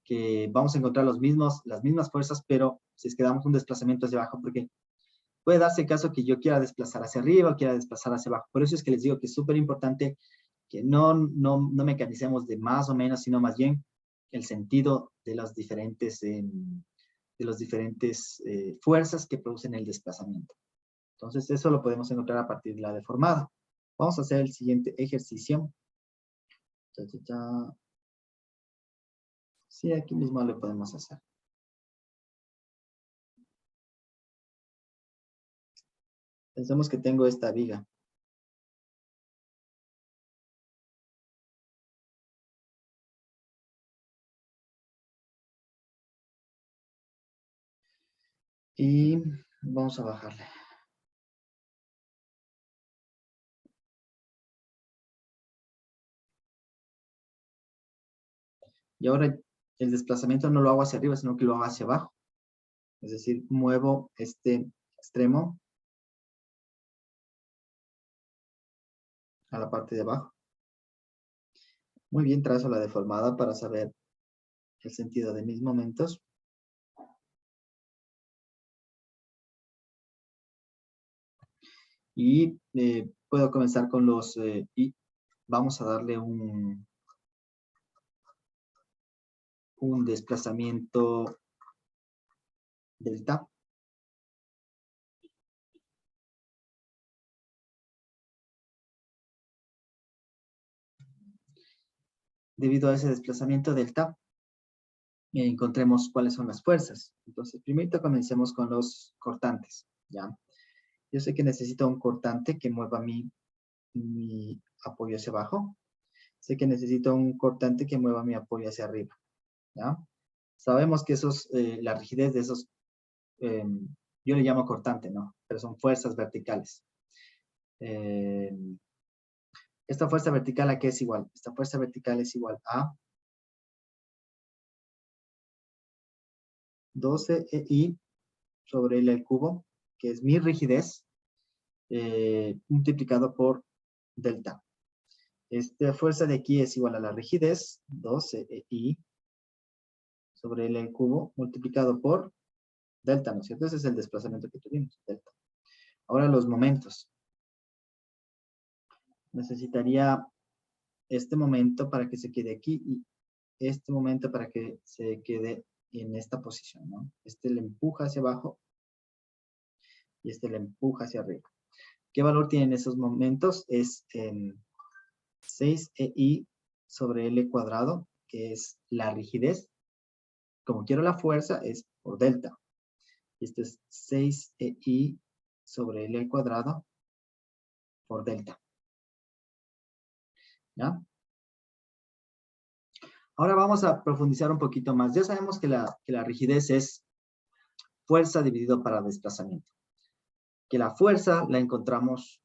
[SPEAKER 1] que vamos a encontrar las mismas fuerzas, pero si es que damos un desplazamiento hacia abajo, porque puede darse el caso que yo quiera desplazar hacia arriba o quiera desplazar hacia abajo. Por eso es que les digo que es súper importante que no mecanicemos de más o menos, sino más bien el sentido de las diferentes, fuerzas que producen el desplazamiento. Entonces, eso lo podemos encontrar a partir de la deformada. Vamos a hacer el siguiente ejercicio. Sí, aquí mismo lo podemos hacer. Pensemos que tengo esta viga. Y vamos a bajarle. Y ahora el desplazamiento no lo hago hacia arriba, sino que lo hago hacia abajo. Es decir, muevo este extremo a la parte de abajo. Muy bien, trazo la deformada para saber el sentido de mis momentos. Y puedo comenzar con los... y vamos a darle un desplazamiento delta. Debido a ese desplazamiento delta, encontremos cuáles son las fuerzas. Entonces, primero comencemos con los cortantes, ¿ya? Yo sé que necesito un cortante que mueva mi apoyo hacia abajo. Sé que necesito un cortante que mueva mi apoyo hacia arriba, ¿ya? Sabemos que la rigidez de esos, yo le llamo cortante, ¿no? Pero son fuerzas verticales. Esta fuerza vertical, ¿a qué es igual? Esta fuerza vertical es igual a 12EI sobre L al cubo, que es mi rigidez, multiplicado por delta. Esta fuerza de aquí es igual a la rigidez, 12EI sobre L al cubo, multiplicado por delta, ¿no es cierto? Ese es el desplazamiento que tuvimos, delta. Ahora los momentos. Necesitaría este momento para que se quede aquí y este momento para que se quede en esta posición, ¿no? Este le empuja hacia abajo y este le empuja hacia arriba. ¿Qué valor tienen esos momentos? Es 6EI sobre L cuadrado, que es la rigidez. Como quiero la fuerza, es por delta. Esto es 6EI sobre L cuadrado por delta. ¿Ya? Ahora vamos a profundizar un poquito más. Ya sabemos que la rigidez es fuerza dividido para desplazamiento. Que la fuerza la encontramos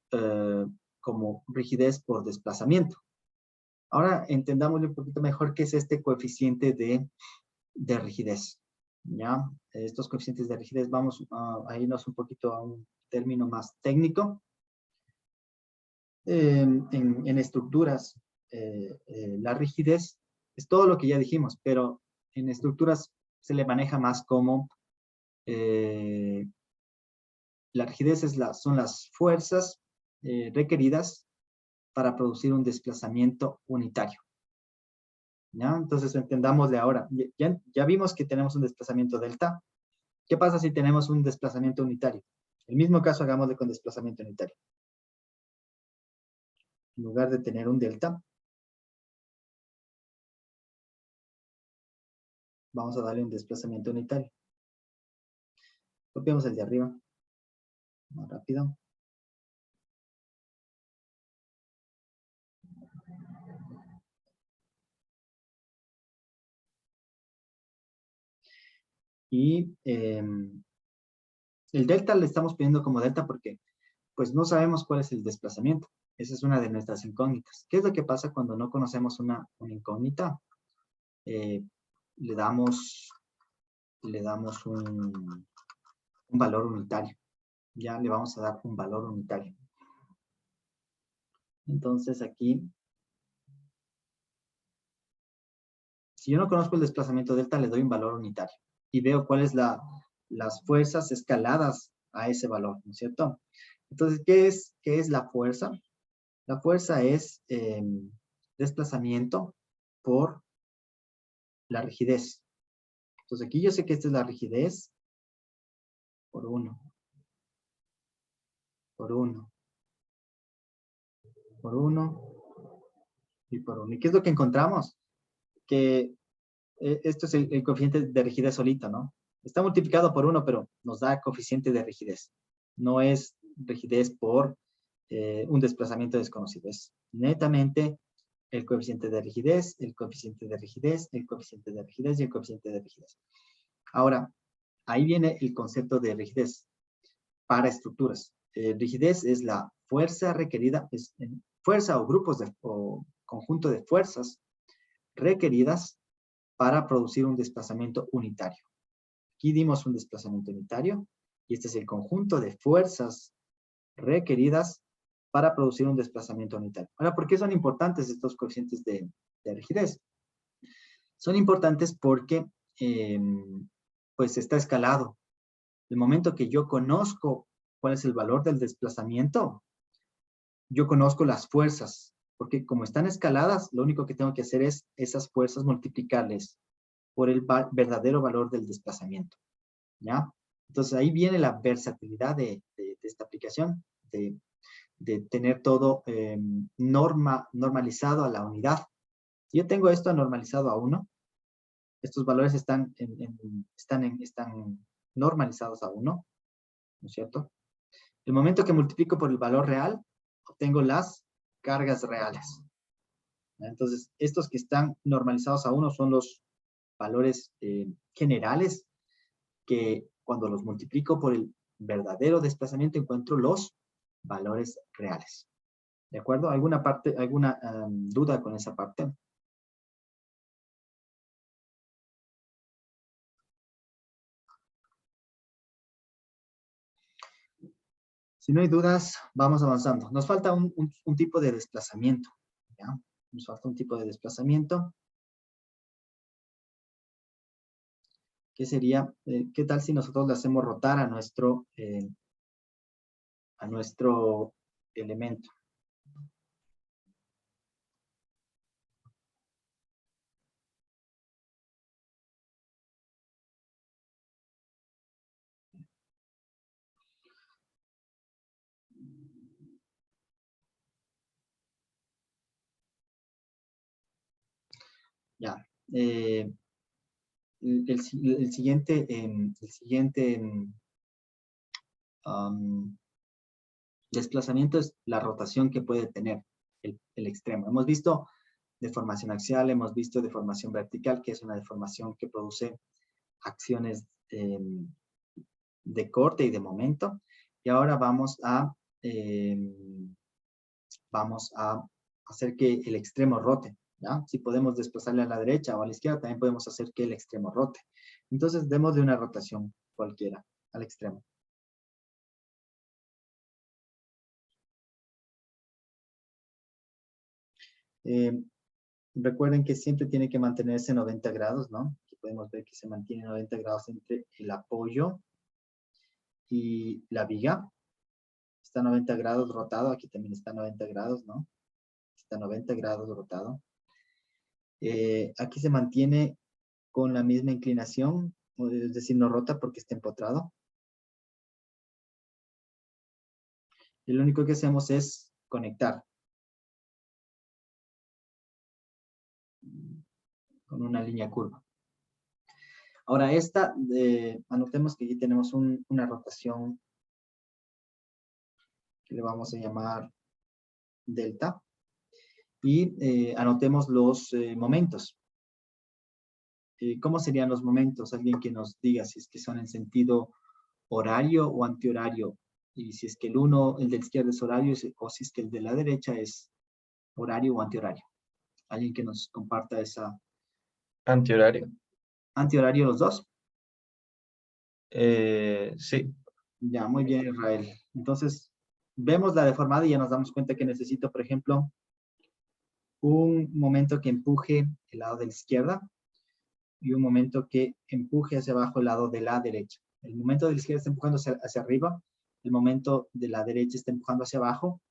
[SPEAKER 1] como rigidez por desplazamiento. Ahora entendámosle un poquito mejor qué es este coeficiente de rigidez. ¿Ya? Estos coeficientes de rigidez, vamos a irnos un poquito a un término más técnico. En estructuras, la rigidez es todo lo que ya dijimos, pero en estructuras se le maneja más como la rigidez son las fuerzas requeridas para producir un desplazamiento unitario. ¿Ya? Entonces entendámosle ahora. Ya vimos que tenemos un desplazamiento delta. ¿Qué pasa si tenemos un desplazamiento unitario? El mismo caso hagámosle con desplazamiento unitario. En lugar de tener un delta, vamos a darle un desplazamiento unitario. Copiamos el de arriba. Más rápido. Y el delta le estamos pidiendo como delta porque pues no sabemos cuál es el desplazamiento. Esa es una de nuestras incógnitas. ¿Qué es lo que pasa cuando no conocemos una incógnita? Le damos un valor unitario. Ya le vamos a dar un valor unitario. Entonces aquí, si yo no conozco el desplazamiento delta, le doy un valor unitario. Y veo cuáles las fuerzas escaladas a ese valor, ¿no es cierto? Entonces, ¿qué es la fuerza? La fuerza es desplazamiento por la rigidez. Entonces, aquí yo sé que esta es la rigidez por 1, por 1, por 1 y por 1. ¿Y qué es lo que encontramos? Que esto es el coeficiente de rigidez solito, ¿no? Está multiplicado por 1, pero nos da coeficiente de rigidez. No es rigidez por un desplazamiento desconocido. Es netamente el coeficiente de rigidez, el coeficiente de rigidez, el coeficiente de rigidez y el coeficiente de rigidez. Ahora, ahí viene el concepto de rigidez para estructuras. Rigidez es la fuerza requerida, es fuerza o grupos o conjunto de fuerzas requeridas para producir un desplazamiento unitario. Aquí dimos un desplazamiento unitario y este es el conjunto de fuerzas requeridas para producir un desplazamiento unitario. Ahora, ¿por qué son importantes estos coeficientes de rigidez? Son importantes porque pues está escalado. El momento que yo conozco cuál es el valor del desplazamiento, yo conozco las fuerzas, porque como están escaladas, lo único que tengo que hacer es esas fuerzas multiplicarles por el verdadero valor del desplazamiento, ¿ya? Entonces ahí viene la versatilidad de esta aplicación, de tener todo normalizado a la unidad. Si yo tengo esto normalizado a 1, estos valores están normalizados a 1, ¿no es cierto? El momento que multiplico por el valor real, obtengo las cargas reales. Entonces, estos que están normalizados a 1 son los valores generales que cuando los multiplico por el verdadero desplazamiento encuentro los valores reales. ¿De acuerdo? ¿Alguna duda con esa parte? Si no hay dudas, vamos avanzando. Nos falta un tipo de desplazamiento, ¿ya? Nos falta un tipo de desplazamiento. ¿Qué sería? ¿Qué tal si nosotros le hacemos rotar a nuestro elemento? Ya. El siguiente desplazamiento es la rotación que puede tener el extremo. Hemos visto deformación axial, hemos visto deformación vertical, que es una deformación que produce acciones de corte y de momento. Y ahora vamos a hacer que el extremo rote, ¿ya? Si podemos desplazarle a la derecha o a la izquierda, también podemos hacer que el extremo rote. Entonces, démosle una rotación cualquiera al extremo. Recuerden que siempre tiene que mantenerse 90 grados, ¿no? Aquí podemos ver que se mantiene 90 grados entre el apoyo y la viga. Está 90 grados rotado, aquí también está 90 grados, ¿no? Está 90 grados rotado. Aquí se mantiene con la misma inclinación, es decir, no rota porque está empotrado. Y lo único que hacemos es conectar con una línea curva. Ahora anotemos que aquí tenemos una rotación que le vamos a llamar delta. Y anotemos los momentos. ¿Cómo serían los momentos? Alguien que nos diga si es que son en sentido horario o antihorario. Y si es que el de la izquierda es horario o si es que el de la derecha es horario o antihorario. Alguien que nos comparta esa...
[SPEAKER 7] Antihorario.
[SPEAKER 1] ¿Antihorario los dos?
[SPEAKER 7] Sí.
[SPEAKER 1] Ya, muy bien, Israel. Entonces, vemos la deformada y ya nos damos cuenta que necesito, por ejemplo, un momento que empuje el lado de la izquierda y un momento que empuje hacia abajo el lado de la derecha. El momento de la izquierda está empujando hacia arriba, el momento de la derecha está empujando hacia abajo,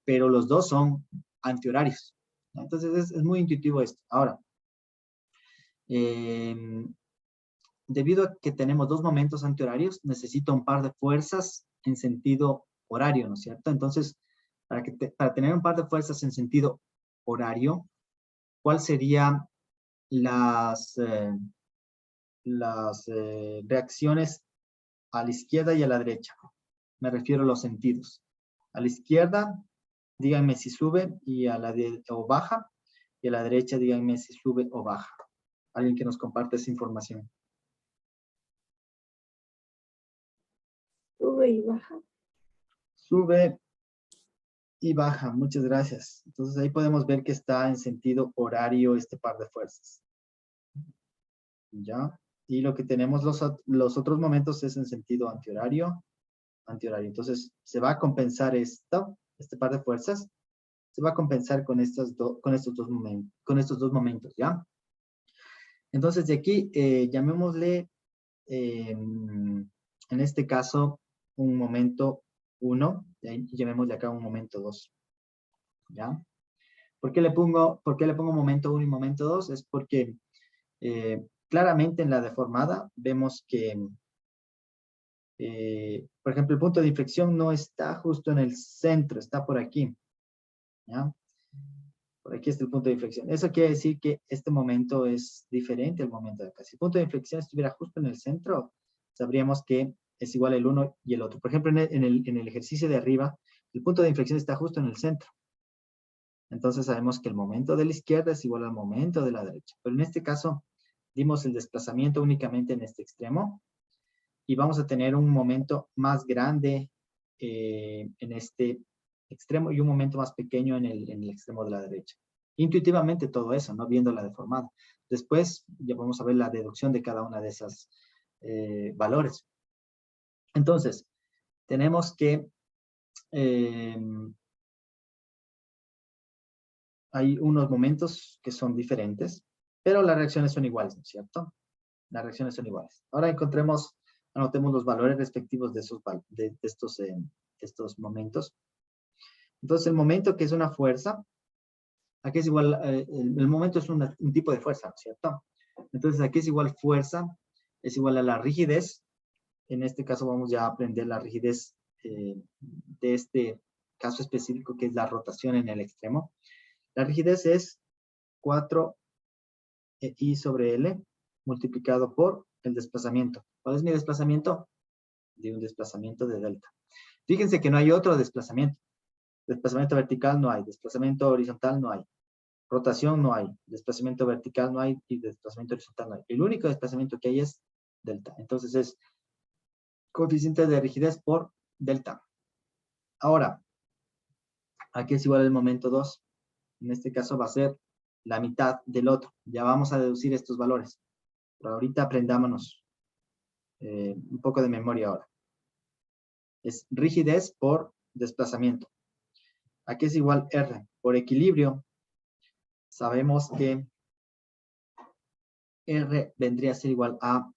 [SPEAKER 1] pero los dos son antihorarios. Entonces es muy intuitivo esto. Ahora, debido a que tenemos dos momentos antihorarios, necesito un par de fuerzas en sentido horario, ¿no es cierto? Entonces, para tener un par de fuerzas en sentido horario, ¿cuál serían las reacciones a la izquierda y a la derecha? Me refiero a los sentidos. A la izquierda, díganme si sube o baja, y a la derecha, díganme si sube o baja. Alguien que nos comparte esa información.
[SPEAKER 4] Sube y baja.
[SPEAKER 1] Sube y baja, muchas gracias. Entonces ahí podemos ver que está en sentido horario este par de fuerzas. ¿Ya? Y lo que tenemos los otros momentos es en sentido antihorario. Entonces se va a compensar este par de fuerzas, se va a compensar con estos dos momentos, ¿ya? Entonces de aquí, llamémosle, en este caso, un momento 1, y llamémosle acá un momento 2, ¿ya? ¿Por qué le pongo momento 1 y momento 2? Es porque claramente en la deformada vemos que, por ejemplo, el punto de inflexión no está justo en el centro, está por aquí, ¿ya? Por aquí está el punto de inflexión. Eso quiere decir que este momento es diferente al momento de acá. Si el punto de inflexión estuviera justo en el centro, sabríamos que es igual el uno y el otro. Por ejemplo, en el ejercicio de arriba, el punto de inflexión está justo en el centro. Entonces sabemos que el momento de la izquierda es igual al momento de la derecha. Pero en este caso, dimos el desplazamiento únicamente en este extremo y vamos a tener un momento más grande en este extremo y un momento más pequeño en el extremo de la derecha. Intuitivamente todo eso, ¿no? Viendo la deformada. Después ya vamos a ver la deducción de cada una de esas valores. Entonces, tenemos que hay unos momentos que son diferentes, pero las reacciones son iguales, ¿no es cierto? Las reacciones son iguales. Ahora anotemos los valores respectivos de estos momentos. Entonces, el momento que es una fuerza, aquí es igual, el momento es un tipo de fuerza, ¿no es cierto? Entonces, aquí es igual fuerza, es igual a la rigidez. En este caso vamos ya a aprender la rigidez de este caso específico, que es la rotación en el extremo. La rigidez es 4i sobre L multiplicado por el desplazamiento. ¿Cuál es mi desplazamiento? De un desplazamiento de delta. Fíjense que no hay otro desplazamiento. Desplazamiento vertical no hay, desplazamiento horizontal no hay, rotación no hay, desplazamiento vertical no hay y desplazamiento horizontal no hay. El único desplazamiento que hay es delta. Entonces es coeficiente de rigidez por delta. Ahora, aquí es igual al momento 2. En este caso va a ser la mitad del otro. Ya vamos a deducir estos valores. Pero ahorita aprendámonos un poco de memoria ahora. Es rigidez por desplazamiento. Aquí es igual R. Por equilibrio, sabemos que R vendría a ser igual a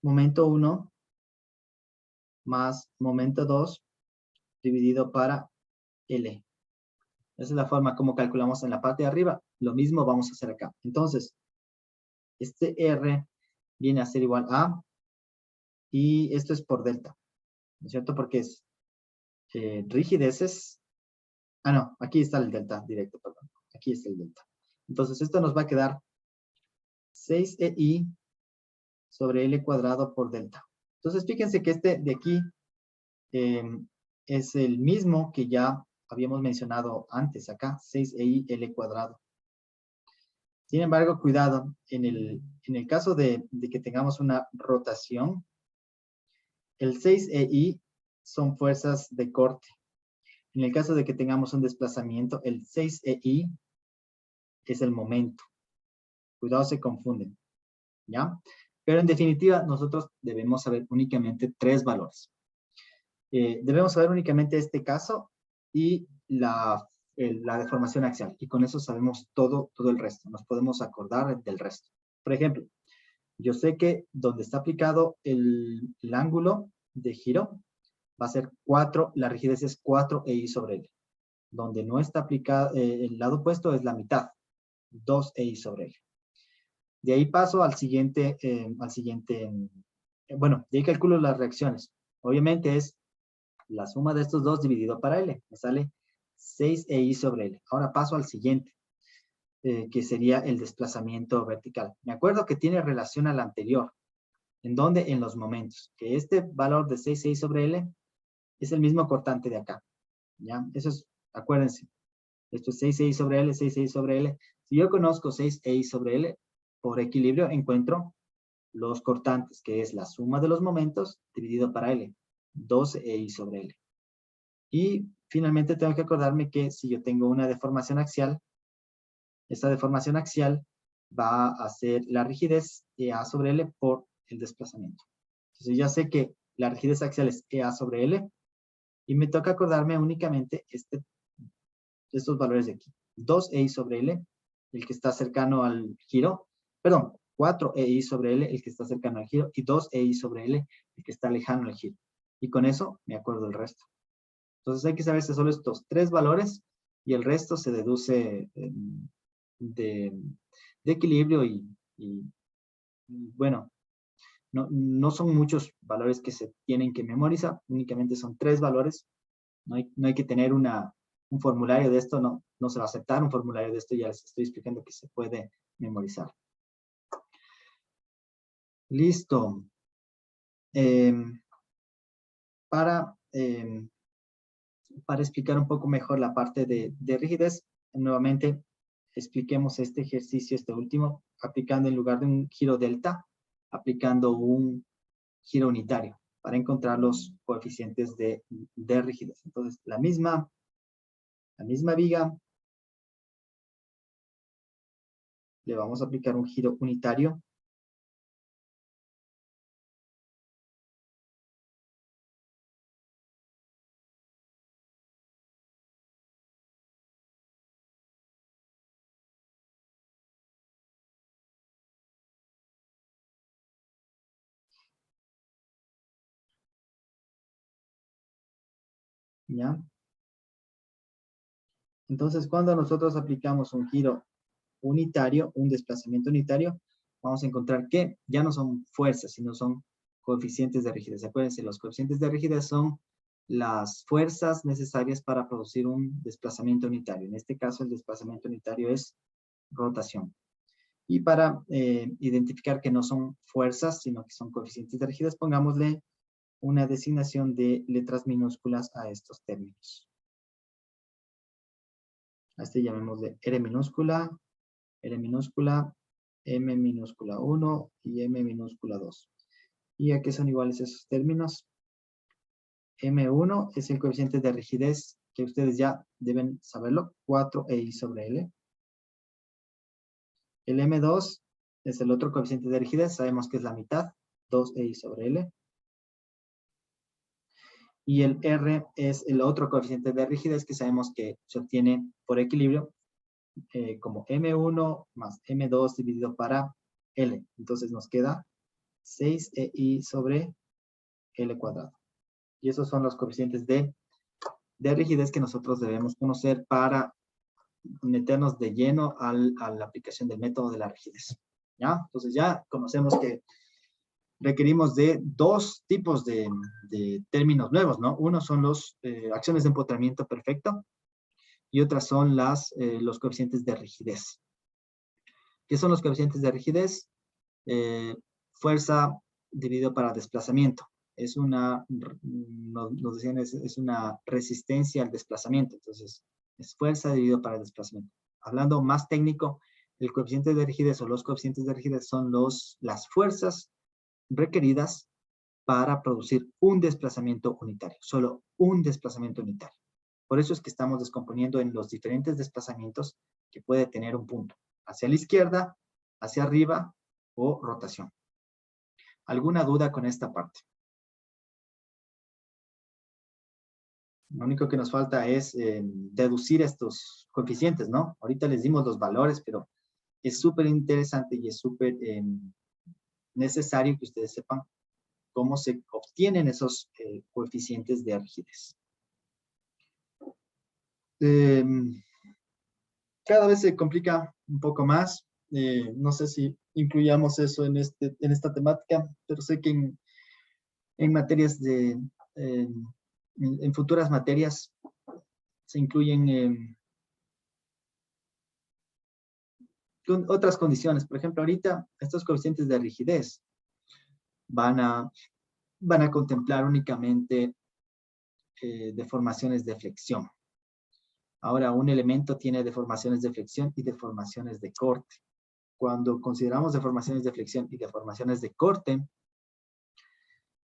[SPEAKER 1] momento 1 más momento 2 dividido para L. Esa es la forma como calculamos en la parte de arriba. Lo mismo vamos a hacer acá. Entonces, este R viene a ser igual a, y esto es por delta, ¿no es cierto? Porque es rigideces. Ah, no, aquí está el delta directo, perdón. Aquí está el delta. Entonces, esto nos va a quedar 6EI sobre L cuadrado por delta. Entonces, fíjense que este de aquí es el mismo que ya habíamos mencionado antes acá, 6EI L cuadrado. Sin embargo, cuidado, en el caso de que tengamos una rotación, el 6EI son fuerzas de corte. En el caso de que tengamos un desplazamiento, el 6EI es el momento. Cuidado, se confunden, ¿ya? Pero en definitiva, nosotros debemos saber únicamente 3 valores. Debemos saber únicamente este caso y la deformación axial. Y con eso sabemos todo el resto. Nos podemos acordar del resto. Por ejemplo, Yo sé que donde está aplicado el ángulo de giro va a ser 4, la rigidez es 4 EI sobre L. Donde no está aplicado, el lado opuesto es la mitad, 2 EI sobre L. De ahí paso al siguiente, bueno, de ahí calculo las reacciones. Obviamente es la suma de estos dos dividido para L. Me sale 6 EI sobre L. Ahora paso al siguiente, que sería el desplazamiento vertical. Me acuerdo que tiene relación al anterior. ¿En dónde? En los momentos. Que este valor de 6 EI sobre L es el mismo cortante de acá. ¿Ya? Eso es, acuérdense. Esto es 6 EI sobre L, 6 EI sobre L. Si yo conozco 6 EI sobre L, por equilibrio encuentro los cortantes, que es la suma de los momentos dividido para L. 12 EI sobre L. Y finalmente tengo que acordarme que si yo tengo una deformación axial, esta deformación axial va a ser la rigidez EA sobre L por el desplazamiento. Entonces ya sé que la rigidez axial es EA sobre L y me toca acordarme únicamente estos valores de aquí. 2 EI sobre L, el que está cercano al giro, perdón, 4 EI sobre L, el que está cercano al giro, y 2 EI sobre L, el que está lejano al giro. Y con eso me acuerdo el resto. Entonces hay que saberse solo estos 3 valores y el resto se deduce de equilibrio y bueno, no son muchos valores que se tienen que memorizar, únicamente son 3 valores. No hay que tener un formulario de esto, no se va a aceptar un formulario de esto, ya les estoy explicando que se puede memorizar. Listo. Para explicar un poco mejor la parte de rigidez, nuevamente expliquemos este ejercicio, este último, aplicando en lugar de un giro delta, aplicando un giro unitario para encontrar los coeficientes de rigidez. Entonces, la misma viga, le vamos a aplicar un giro unitario. ¿Ya? Entonces, cuando nosotros aplicamos un giro unitario, un desplazamiento unitario, vamos a encontrar que ya no son fuerzas, sino son coeficientes de rigidez. Acuérdense, los coeficientes de rigidez son las fuerzas necesarias para producir un desplazamiento unitario. En este caso, el desplazamiento unitario es rotación. Y para identificar que no son fuerzas, sino que son coeficientes de rigidez, pongámosle una designación de letras minúsculas a estos términos. A este llamémosle R minúscula, M minúscula 1 y M minúscula 2. ¿Y a qué son iguales esos términos? M1 es el coeficiente de rigidez que ustedes ya deben saberlo, 4 EI sobre L. El M2 es el otro coeficiente de rigidez, sabemos que es la mitad, 2 EI sobre L. Y el R es el otro coeficiente de rigidez que sabemos que se obtiene por equilibrio como M1 más M2 dividido para L. Entonces nos queda 6 EI sobre L cuadrado. Y esos son los coeficientes de rigidez que nosotros debemos conocer para meternos de lleno a la aplicación del método de la rigidez. ¿Ya? Entonces ya conocemos que requerimos de 2 tipos de términos nuevos, ¿no? Uno son las acciones de empotramiento perfecto y otras son los coeficientes de rigidez. ¿Qué son los coeficientes de rigidez? Fuerza dividido para desplazamiento. Es una, nos decían, es una resistencia al desplazamiento. Entonces, es fuerza dividido para desplazamiento. Hablando más técnico, el coeficiente de rigidez o los coeficientes de rigidez son las fuerzas requeridas para producir un desplazamiento unitario. Solo un desplazamiento unitario. Por eso es que estamos descomponiendo en los diferentes desplazamientos que puede tener un punto. Hacia la izquierda, hacia arriba o rotación. ¿Alguna duda con esta parte? Lo único que nos falta es deducir estos coeficientes, ¿no? Ahorita les dimos los valores, pero es súper interesante y es súper necesario que ustedes sepan cómo se obtienen esos coeficientes de rigidez. Cada vez se complica un poco más. No sé si incluyamos eso en esta temática, pero sé que en materias en futuras materias se incluyen otras condiciones. Por ejemplo, ahorita estos coeficientes de rigidez van a contemplar únicamente deformaciones de flexión. Ahora, un elemento tiene deformaciones de flexión y deformaciones de corte. Cuando consideramos deformaciones de flexión y deformaciones de corte,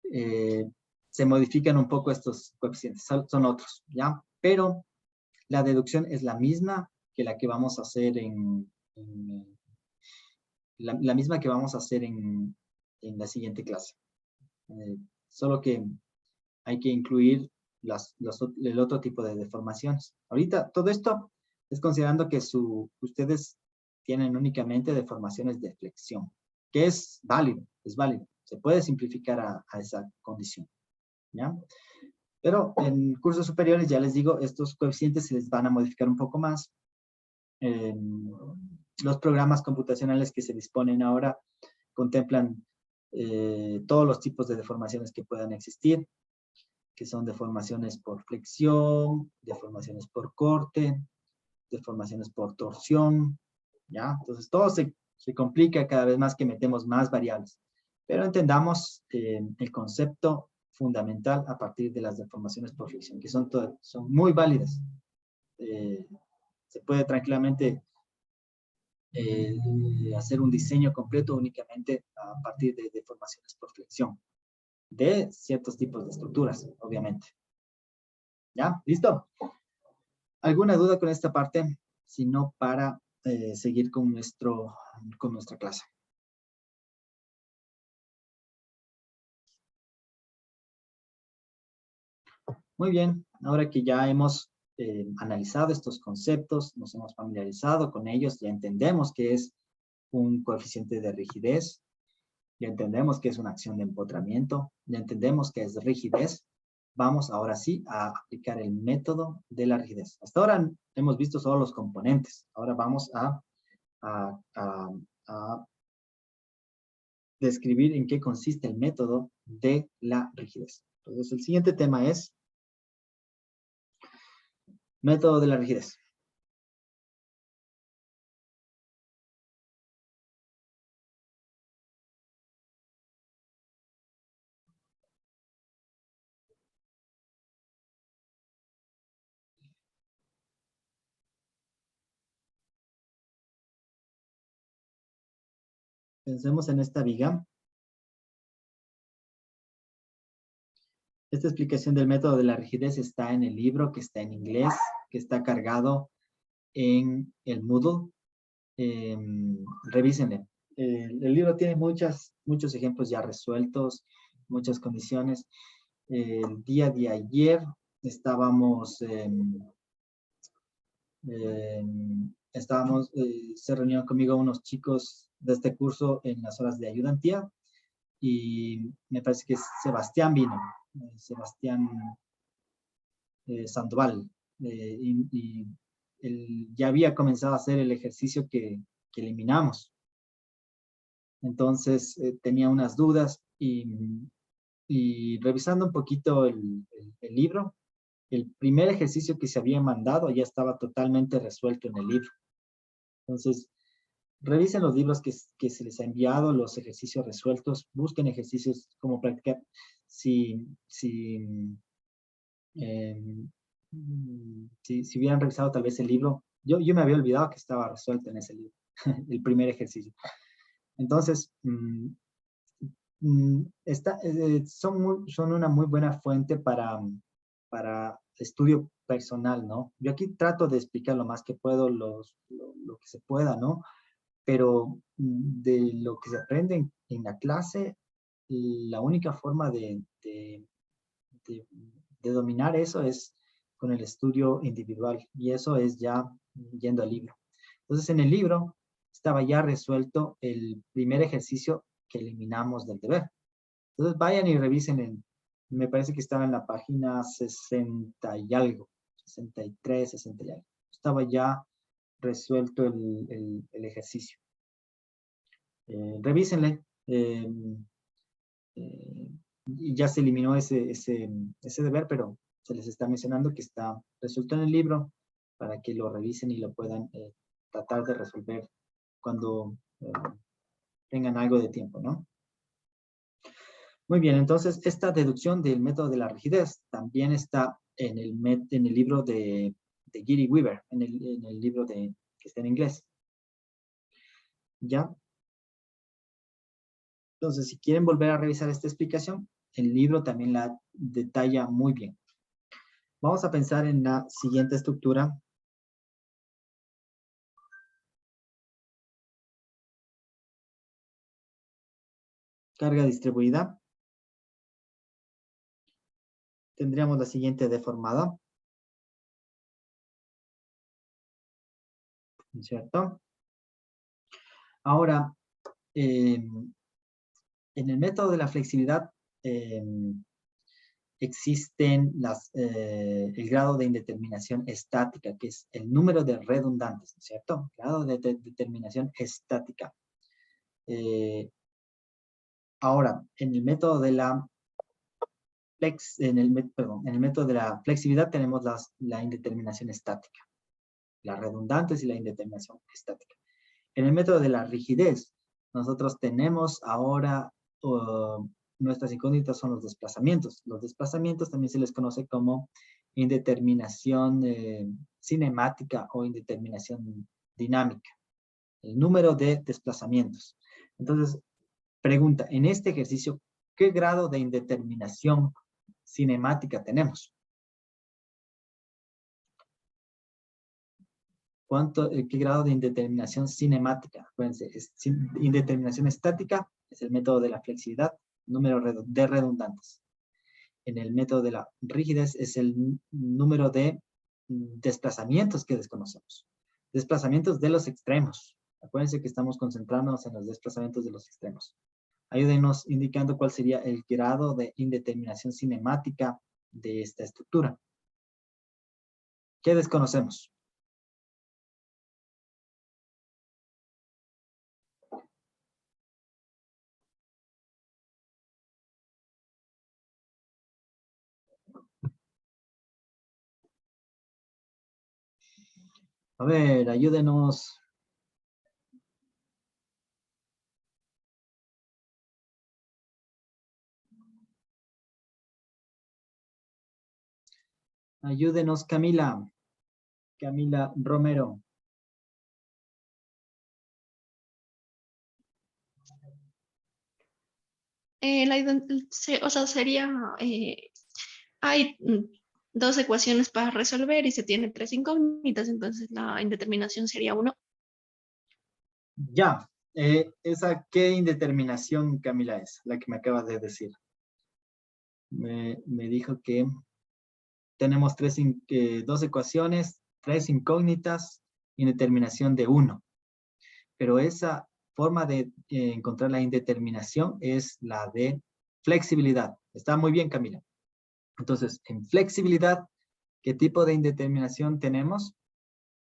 [SPEAKER 1] se modifican un poco estos coeficientes, son otros, ¿ya? Pero la deducción es la misma que la que vamos a hacer la misma que vamos a hacer en la siguiente clase. Solo que hay que incluir el otro tipo de deformaciones. Ahorita, todo esto es considerando que ustedes tienen únicamente deformaciones de flexión, que es válido. Se puede simplificar a esa condición, ¿ya? Pero en cursos superiores, ya les digo, estos coeficientes se les van a modificar un poco más. Los programas computacionales que se disponen ahora contemplan todos los tipos de deformaciones que puedan existir, que son deformaciones por flexión, deformaciones por corte, deformaciones por torsión, ¿ya? Entonces todo se complica cada vez más que metemos más variables. Pero entendamos el concepto fundamental a partir de las deformaciones por flexión, que son muy válidas. Se puede tranquilamente hacer un diseño completo únicamente a partir de deformaciones por flexión de ciertos tipos de estructuras, obviamente. ¿Ya? ¿Listo? ¿Alguna duda con esta parte? Si no, para seguir con nuestra clase. Muy bien, ahora que ya hemos analizado estos conceptos, nos hemos familiarizado con ellos, ya entendemos qué es un coeficiente de rigidez, ya entendemos qué es una acción de empotramiento, ya entendemos qué es rigidez. Vamos ahora sí a aplicar el método de la rigidez. Hasta ahora hemos visto solo los componentes. Ahora vamos a describir en qué consiste el método de la rigidez. Entonces, el siguiente tema es método de la rigidez. Pensemos en esta viga. Esta explicación del método de la rigidez está en el libro, que está en inglés, que está cargado en el Moodle. Revísenlo. El libro tiene muchos ejemplos ya resueltos, muchas condiciones. El día de ayer estábamos, se reunieron conmigo unos chicos de este curso en las horas de ayudantía y me parece que Sebastián vino, Sebastián Sandoval, y él ya había comenzado a hacer el ejercicio que eliminamos. Entonces tenía unas dudas y revisando un poquito el libro, el primer ejercicio que se había mandado ya estaba totalmente resuelto en el libro. Entonces, revisen los libros que se les ha enviado, los ejercicios resueltos, busquen ejercicios como practicar. Si hubieran revisado tal vez el libro, yo me había olvidado que estaba resuelto en ese libro, el primer ejercicio. Entonces, son una muy buena fuente para estudio personal, ¿no? Yo aquí trato de explicar lo más que puedo, lo que se pueda, ¿no? Pero de lo que se aprende en la clase, la única forma de dominar eso es con el estudio individual, y eso es ya yendo al libro. Entonces, en el libro estaba ya resuelto el primer ejercicio que eliminamos del deber. Entonces vayan y revisen, me parece que estaba en la página 60 y algo, 63, 60 y algo. Estaba ya resuelto el ejercicio. Revísenle. Y ya se eliminó ese deber, pero se les está mencionando que está resuelto en el libro para que lo revisen y lo puedan tratar de resolver cuando tengan algo de tiempo, ¿no? Muy bien, entonces esta deducción del método de la rigidez también está en el libro de Gary Weaver, en el libro que está en inglés. ¿Ya? Entonces, si quieren volver a revisar esta explicación, el libro también la detalla muy bien. Vamos a pensar en la siguiente estructura. Carga distribuida. Tendríamos la siguiente deformada. ¿Cierto? Ahora, en el método de la flexibilidad existen el grado de indeterminación estática, que es el número de redundantes, ¿cierto? Grado de determinación estática. Ahora, en el método de la en el método de la flexibilidad tenemos la indeterminación estática, las redundantes y la indeterminación estática. En el método de la rigidez, nosotros tenemos ahora, nuestras incógnitas son los desplazamientos. Los desplazamientos también se les conoce como indeterminación cinemática o indeterminación dinámica. El número de desplazamientos. Entonces, pregunta, en este ejercicio, ¿qué grado de indeterminación cinemática tenemos? ¿Qué grado de indeterminación cinemática? Acuérdense, indeterminación estática es el método de la flexibilidad, número de redundantes. En el método de la rigidez es el número de desplazamientos que desconocemos. Desplazamientos de los extremos. Acuérdense que estamos concentrándonos en los desplazamientos de los extremos. Ayúdenos indicando cuál sería el grado de indeterminación cinemática de esta estructura. ¿Qué desconocemos? A ver, ayúdenos. Ayúdenos, Camila. Camila Romero.
[SPEAKER 8] O sea, sería, hay dos ecuaciones para resolver y se tiene tres incógnitas, entonces la indeterminación sería 1.
[SPEAKER 1] Ya. ¿Esa qué indeterminación, Camila, es? La que me acabas de decir. Me dijo que tenemos dos ecuaciones, tres incógnitas, indeterminación de 1. Pero esa forma de encontrar la indeterminación es la de flexibilidad. Está muy bien, Camila. Entonces, en flexibilidad, ¿qué tipo de indeterminación tenemos?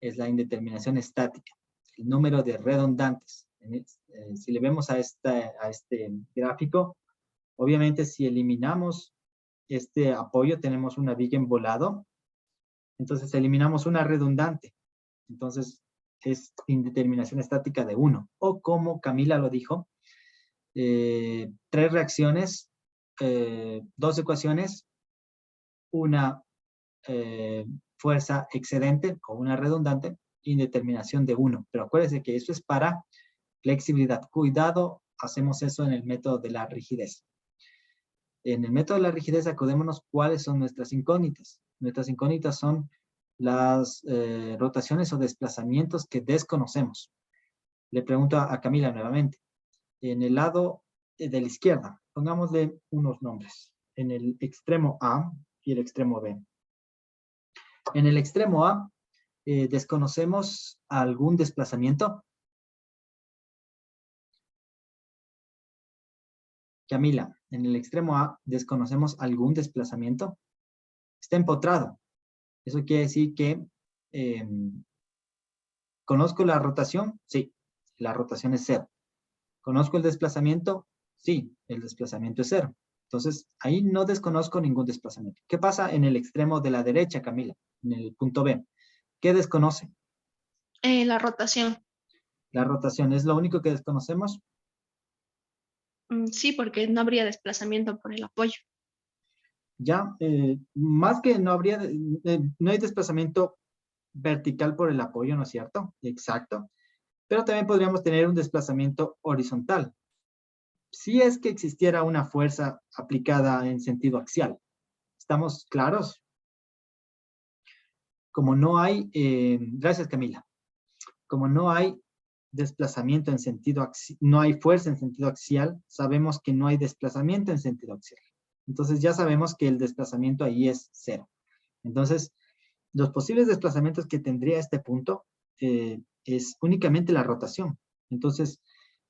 [SPEAKER 1] Es la indeterminación estática, el número de redundantes. Si le vemos a este gráfico, obviamente si eliminamos este apoyo, tenemos una viga en volado. Entonces eliminamos una redundante. Entonces es indeterminación estática de 1. O como Camila lo dijo, 3 reacciones, 2 ecuaciones, una fuerza excedente o una redundante, indeterminación de 1. Pero acuérdense que eso es para flexibilidad. Cuidado, hacemos eso en el método de la rigidez. En el método de la rigidez, acordémonos cuáles son nuestras incógnitas. Nuestras incógnitas son las rotaciones o desplazamientos que desconocemos. Le pregunto a Camila nuevamente. En el lado de la izquierda, pongámosle unos nombres. En el extremo A y el extremo B. En el extremo A, ¿desconocemos algún desplazamiento? Camila, en el extremo A desconocemos algún desplazamiento. Está empotrado. Eso quiere decir que ¿conozco la rotación? Sí, la rotación es 0. ¿Conozco el desplazamiento? Sí, el desplazamiento es 0. Entonces, ahí no desconozco ningún desplazamiento. ¿Qué pasa en el extremo de la derecha, Camila? En el punto B. ¿Qué desconoce?
[SPEAKER 8] La rotación.
[SPEAKER 1] La rotación, ¿es lo único que desconocemos?
[SPEAKER 8] Sí, porque no habría desplazamiento por el apoyo.
[SPEAKER 1] Ya, más que no habría, no hay desplazamiento vertical por el apoyo, ¿no es cierto? Exacto. Pero también podríamos tener un desplazamiento horizontal. Si es que existiera una fuerza aplicada en sentido axial. ¿Estamos claros? Como no hay, gracias Camila, como no hay desplazamiento en sentido axial, no hay fuerza en sentido axial, sabemos que no hay desplazamiento en sentido axial. Entonces ya sabemos que el desplazamiento ahí es 0. Entonces, los posibles desplazamientos que tendría este punto es únicamente la rotación. Entonces,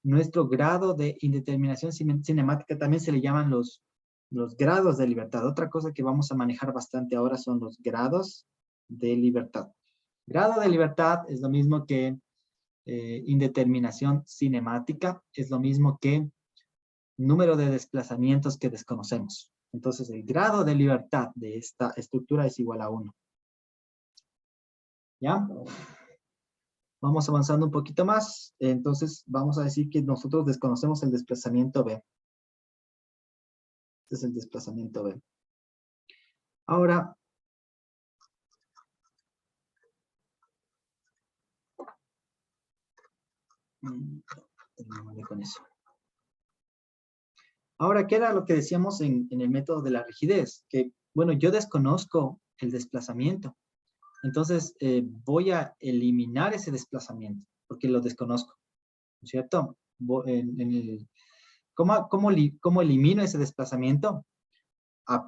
[SPEAKER 1] nuestro grado de indeterminación cinemática también se le llaman los grados de libertad. Otra cosa que vamos a manejar bastante ahora son los grados de libertad. Grado de libertad es lo mismo que indeterminación cinemática, es lo mismo que número de desplazamientos que desconocemos. Entonces, el grado de libertad de esta estructura es igual a 1. ¿Ya? Vamos avanzando un poquito más. Entonces, vamos a decir que nosotros desconocemos el desplazamiento B. Este es el desplazamiento B. Ahora, terminémosle con eso. Ahora, ¿qué era lo que decíamos en el método de la rigidez? Que, bueno, yo desconozco el desplazamiento. Entonces, voy a eliminar ese desplazamiento, porque lo desconozco, ¿no es cierto? ¿Cómo elimino ese desplazamiento?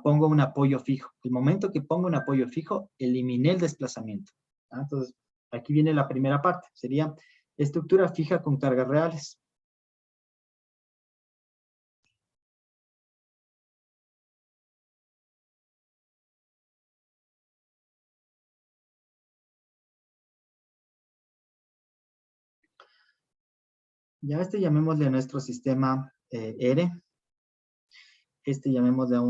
[SPEAKER 1] Pongo un apoyo fijo. El momento que pongo un apoyo fijo, eliminé el desplazamiento. ¿Ah? Entonces, aquí viene la primera parte. Sería estructura fija con cargas reales. Ya llamémosle a nuestro sistema R. Llamémosle a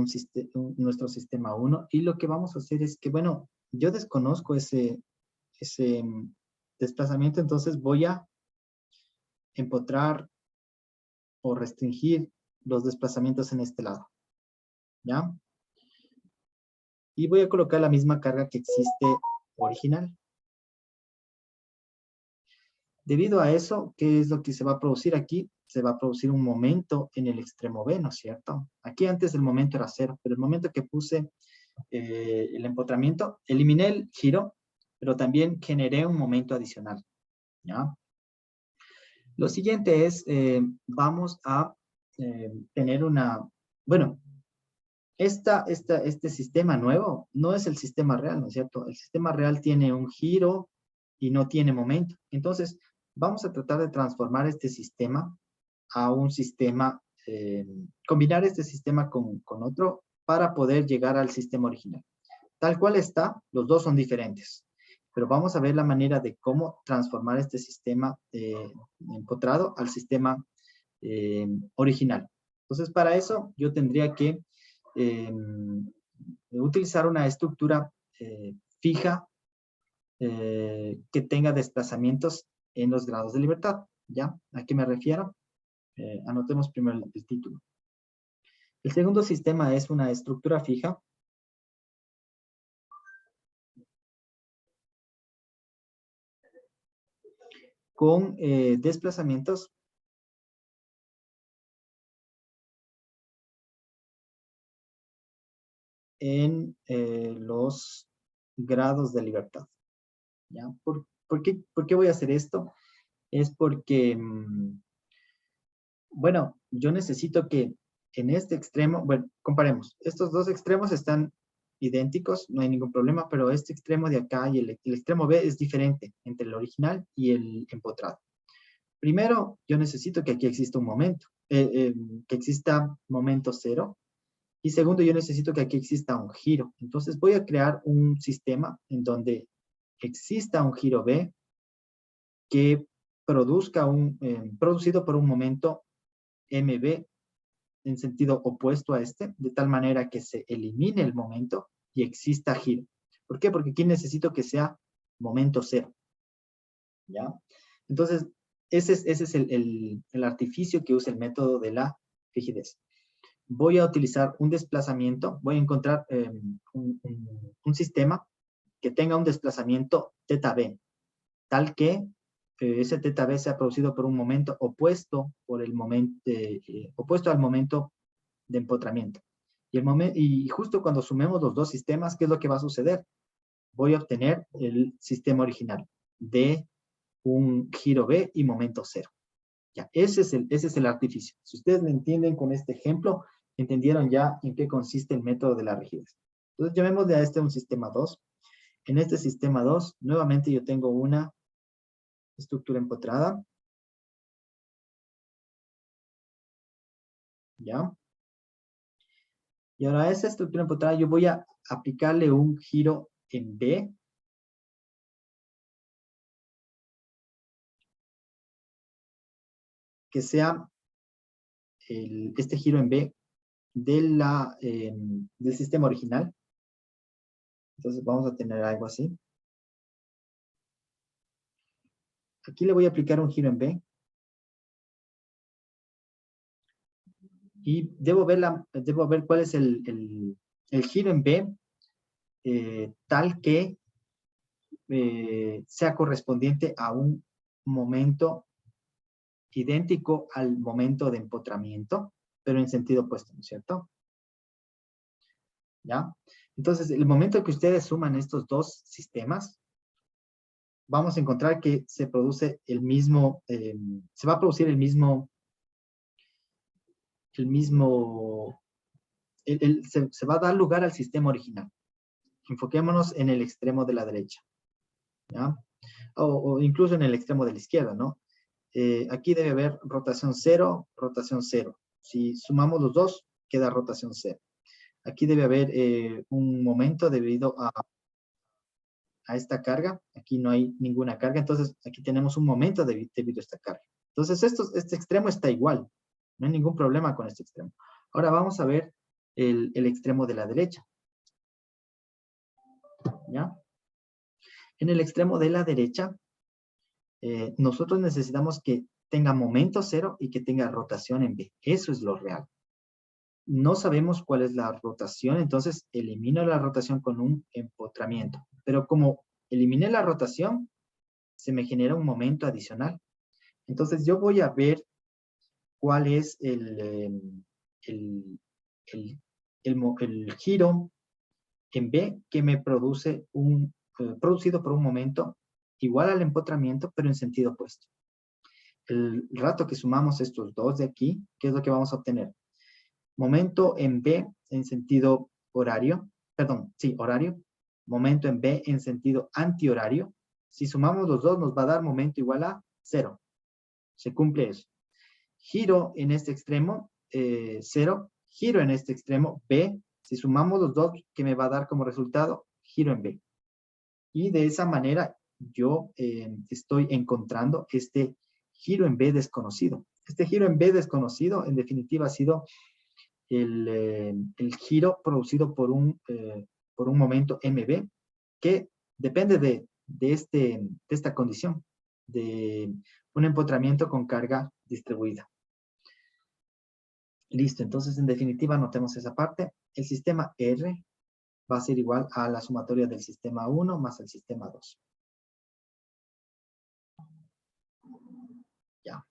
[SPEAKER 1] nuestro sistema 1. Y lo que vamos a hacer es que, bueno, yo desconozco ese desplazamiento, entonces voy a empotrar o restringir los desplazamientos en este lado. ¿Ya? Y voy a colocar la misma carga que existe original. Debido a eso, ¿qué es lo que se va a producir aquí? Se va a producir un momento en el extremo B, ¿no es cierto? Aquí antes el momento era 0, pero el momento que puse el empotramiento, eliminé el giro, pero también generé un momento adicional. ¿Ya? Lo siguiente es, vamos a tener bueno, este sistema nuevo no es el sistema real, ¿no es cierto? El sistema real tiene un giro y no tiene momento. Entonces, vamos a tratar de transformar este sistema a un sistema, combinar este sistema con otro para poder llegar al sistema original. Tal cual está, los dos son diferentes. Pero vamos a ver la manera de cómo transformar este sistema empotrado al sistema original. Entonces, para eso yo tendría que utilizar una estructura fija que tenga desplazamientos en los grados de libertad. ¿Ya? ¿A qué me refiero? Anotemos primero el título. El segundo sistema es una estructura fija con desplazamientos en los grados de libertad. ¿Ya? ¿Por qué voy a hacer esto? Es porque, bueno, yo necesito que en este extremo, bueno, comparemos. Estos dos extremos están idénticos, no hay ningún problema, pero este extremo de acá y el extremo B es diferente entre el original y el empotrado. Primero, yo necesito que aquí exista un momento. que exista momento cero. Y segundo, yo necesito que aquí exista un giro. Entonces voy a crear un sistema en donde exista un giro B que produzca producido por un momento MB en sentido opuesto a este, de tal manera que se elimine el momento y exista giro. ¿Por qué? Porque aquí necesito que sea momento cero. ¿Ya? Entonces, ese es el artificio que usa el método de la rigidez. Voy a utilizar un desplazamiento, voy a encontrar un sistema que tenga un desplazamiento θb, tal que ese θb sea producido por un momento opuesto, opuesto al momento de empotramiento. Y justo cuando sumemos los dos sistemas, ¿qué es lo que va a suceder? Voy a obtener el sistema original de un giro B y momento cero. Ya, ese es el artificio. Si ustedes me entienden con este ejemplo, entendieron ya en qué consiste el método de la rigidez. Entonces, llamémosle a este un sistema 2. En este sistema 2, nuevamente yo tengo una estructura empotrada. ¿Ya? Y ahora a esa estructura empotrada yo voy a aplicarle un giro en B. Que sea este giro en B del sistema original. Entonces vamos a tener algo así. Aquí le voy a aplicar un giro en B. Y debo ver cuál es el giro en B tal que sea correspondiente a un momento idéntico al momento de empotramiento, pero en sentido opuesto, ¿no es cierto? ¿Ya? Entonces, el momento que ustedes suman estos dos sistemas, vamos a encontrar que se produce el mismo, se va a producir se va a dar lugar al sistema original. Enfoquémonos en el extremo de la derecha, ¿ya? O incluso en el extremo de la izquierda, ¿no? Aquí debe haber rotación 0, rotación 0. Si sumamos los dos, queda rotación 0. Aquí debe haber un momento debido a esta carga. Aquí no hay ninguna carga, entonces aquí tenemos un momento debido a esta carga. Entonces este extremo está igual. No hay ningún problema con este extremo. Ahora vamos a ver el extremo de la derecha. ¿Ya? En el extremo de la derecha, nosotros necesitamos que tenga momento 0 y que tenga rotación en B. Eso es lo real. No sabemos cuál es la rotación, entonces elimino la rotación con un empotramiento. Pero como eliminé la rotación, se me genera un momento adicional. Entonces yo voy a ver cuál es el giro en B que me produce producido por un momento igual al empotramiento, pero en sentido opuesto. El rato que sumamos estos dos de aquí, ¿qué es lo que vamos a obtener? Momento en B en sentido horario, perdón, sí, horario. Momento en B en sentido antihorario. Si sumamos los dos nos va a dar momento igual a 0. Se cumple eso. Giro en este extremo, 0. Giro en este extremo, B. Si sumamos los dos, ¿qué me va a dar como resultado? Giro en B. Y de esa manera yo estoy encontrando este giro en B desconocido. Este giro en B desconocido, en definitiva, ha sido el giro producido por un momento MB que depende de esta condición, de un empotramiento con carga distribuida. Listo, entonces en definitiva anotemos esa parte. El sistema R va a ser igual a la sumatoria del sistema 1 más el sistema 2. Ya,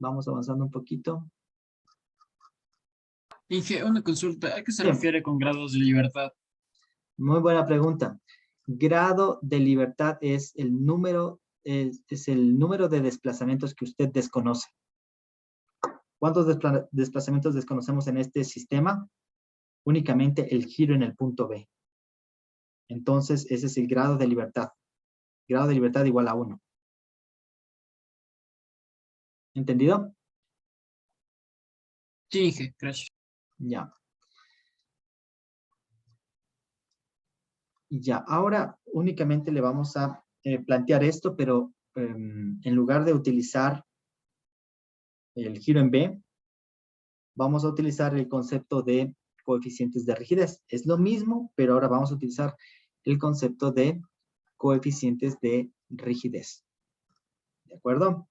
[SPEAKER 1] vamos avanzando un poquito.
[SPEAKER 9] Inge, una consulta. ¿A qué se
[SPEAKER 1] Bien.
[SPEAKER 9] refiere con grados de libertad?
[SPEAKER 1] Muy buena pregunta. Grado de libertad es el número de desplazamientos que usted desconoce. ¿Cuántos desplazamientos desconocemos en este sistema? Únicamente el giro en el punto B. Entonces, ese es el grado de libertad. Grado de libertad igual a 1. ¿Entendido?
[SPEAKER 9] Sí, Inge, gracias.
[SPEAKER 1] Ya. Ya, ahora únicamente le vamos a plantear esto, pero en lugar de utilizar el giro en B, vamos a utilizar el concepto de coeficientes de rigidez. Es lo mismo, pero ahora vamos a utilizar el concepto de coeficientes de rigidez. ¿De acuerdo?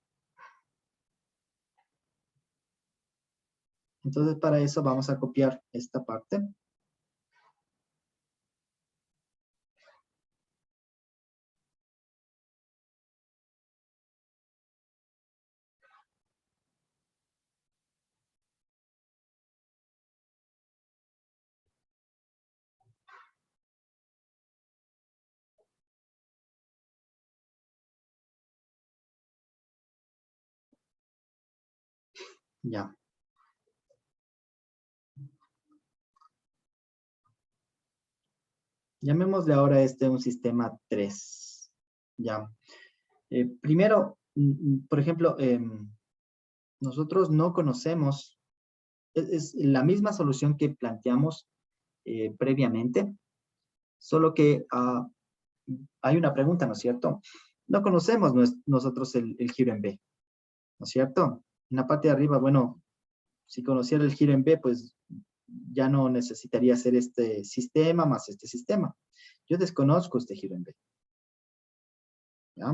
[SPEAKER 1] Entonces, para eso vamos a copiar esta parte. Ya. Llamémosle ahora un sistema 3. Ya. Primero, por ejemplo, nosotros no conocemos, es la misma solución que planteamos previamente, solo que hay una pregunta, ¿no es cierto? No conocemos nosotros el giro en B, ¿no es cierto? En la parte de arriba, bueno, si conociera el giro en B, pues ya no necesitaría hacer este sistema más este sistema. Yo desconozco este giro en B. ¿Ya?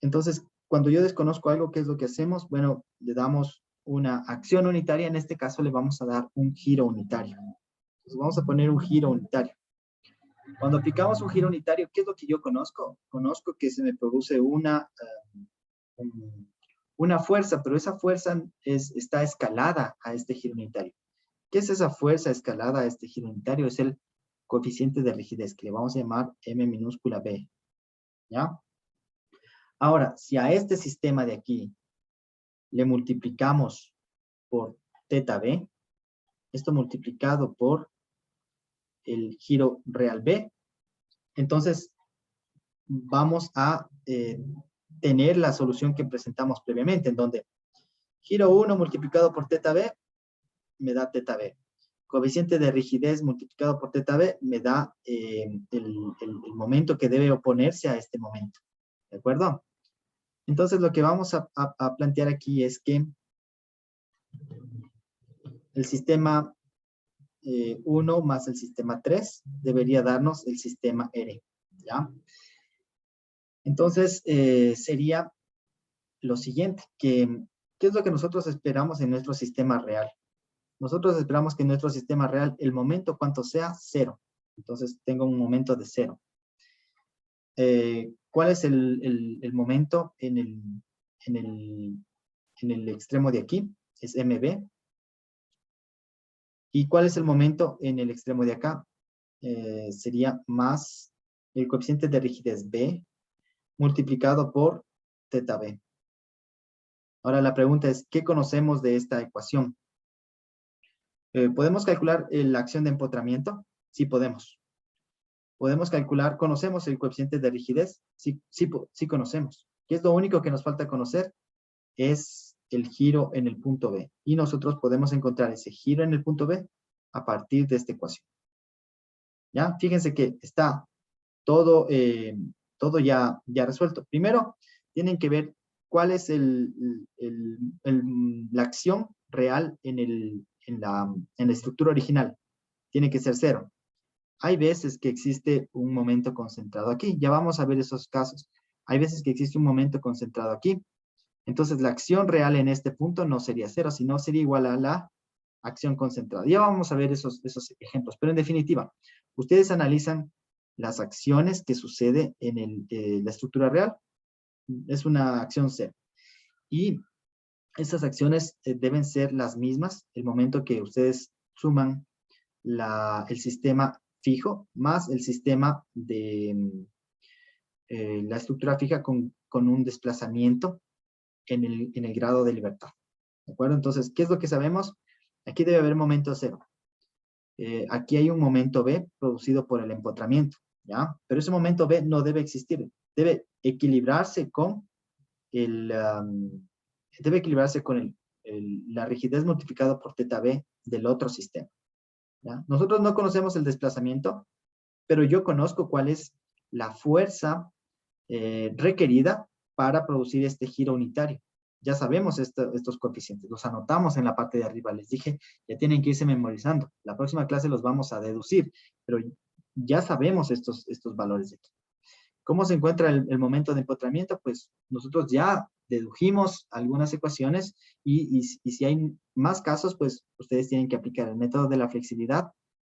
[SPEAKER 1] Entonces, cuando yo desconozco algo, ¿qué es lo que hacemos? Bueno, le damos una acción unitaria. En este caso, le vamos a dar un giro unitario. Entonces, vamos a poner un giro unitario. Cuando aplicamos un giro unitario, ¿qué es lo que yo conozco? Conozco que se me produce una fuerza, pero esa fuerza está escalada a este giro unitario. ¿Qué es esa fuerza escalada a este giro unitario? Es el coeficiente de rigidez, que le vamos a llamar M minúscula B. ¿Ya? Ahora, si a este sistema de aquí le multiplicamos por teta B, esto multiplicado por el giro real B, entonces vamos a tener la solución que presentamos previamente, en donde giro 1 multiplicado por teta B me da teta B. Coeficiente de rigidez multiplicado por teta B me da el momento que debe oponerse a este momento. ¿De acuerdo? Entonces lo que vamos a plantear aquí es que el sistema 1 más el sistema 3 debería darnos el sistema R. ¿Ya? Entonces sería lo siguiente, ¿qué es lo que nosotros esperamos en nuestro sistema real? Nosotros esperamos que en nuestro sistema real el momento, ¿cuánto sea? 0. Entonces tengo un momento de 0. ¿Cuál es el momento en el extremo de aquí? Es MB. ¿Y cuál es el momento en el extremo de acá? Sería más el coeficiente de rigidez B multiplicado por teta B. Ahora la pregunta es, ¿qué conocemos de esta ecuación? ¿Podemos calcular la acción de empotramiento? Sí podemos. ¿Podemos calcular, conocemos el coeficiente de rigidez? Sí conocemos. ¿Qué es lo único que nos falta conocer? Es el giro en el punto B. Y nosotros podemos encontrar ese giro en el punto B a partir de esta ecuación. ¿Ya? Fíjense que está todo ya resuelto. Primero, tienen que ver cuál es la acción real en la estructura original. Tiene que ser 0. Hay veces que existe un momento concentrado aquí. Ya vamos a ver esos casos. Hay veces que existe un momento concentrado aquí. Entonces, la acción real en este punto no sería 0, sino sería igual a la acción concentrada. Ya vamos a ver esos ejemplos. Pero en definitiva, ustedes analizan las acciones que sucede en la estructura real. Es una acción 0. Y esas acciones deben ser las mismas el momento que ustedes suman el sistema fijo más el sistema de la estructura fija con un desplazamiento en el grado de libertad. ¿De acuerdo? Entonces, ¿qué es lo que sabemos? Aquí debe haber momento 0. Aquí hay un momento B producido por el empotramiento, ¿ya? Pero ese momento B no debe existir. Debe equilibrarse con el la rigidez multiplicado por teta B del otro sistema. ¿Ya? Nosotros no conocemos el desplazamiento, pero yo conozco cuál es la fuerza requerida para producir este giro unitario. Ya sabemos estos coeficientes, los anotamos en la parte de arriba. Les dije, ya tienen que irse memorizando. La próxima clase los vamos a deducir, pero ya sabemos estos valores de aquí. ¿Cómo se encuentra el momento de empotramiento? Pues nosotros ya dedujimos algunas ecuaciones y si hay más casos, pues ustedes tienen que aplicar el método de la flexibilidad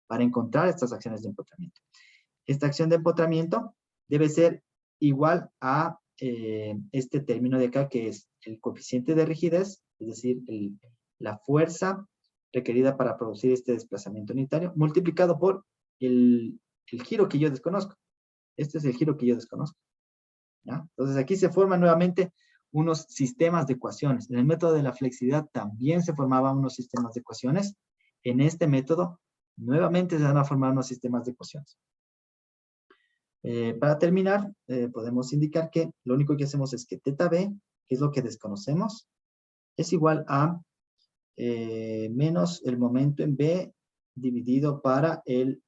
[SPEAKER 1] para encontrar estas acciones de empotramiento. Esta acción de empotramiento debe ser igual a este término de acá, que es el coeficiente de rigidez, es decir, la fuerza requerida para producir este desplazamiento unitario, multiplicado por el giro que yo desconozco. Este es el giro que yo desconozco. ¿Ya? Entonces aquí se forman nuevamente unos sistemas de ecuaciones. En el método de la flexibilidad también se formaban unos sistemas de ecuaciones. En este método nuevamente se van a formar unos sistemas de ecuaciones. Para terminar, podemos indicar que lo único que hacemos es que teta B, que es lo que desconocemos, es igual a menos el momento en B dividido para el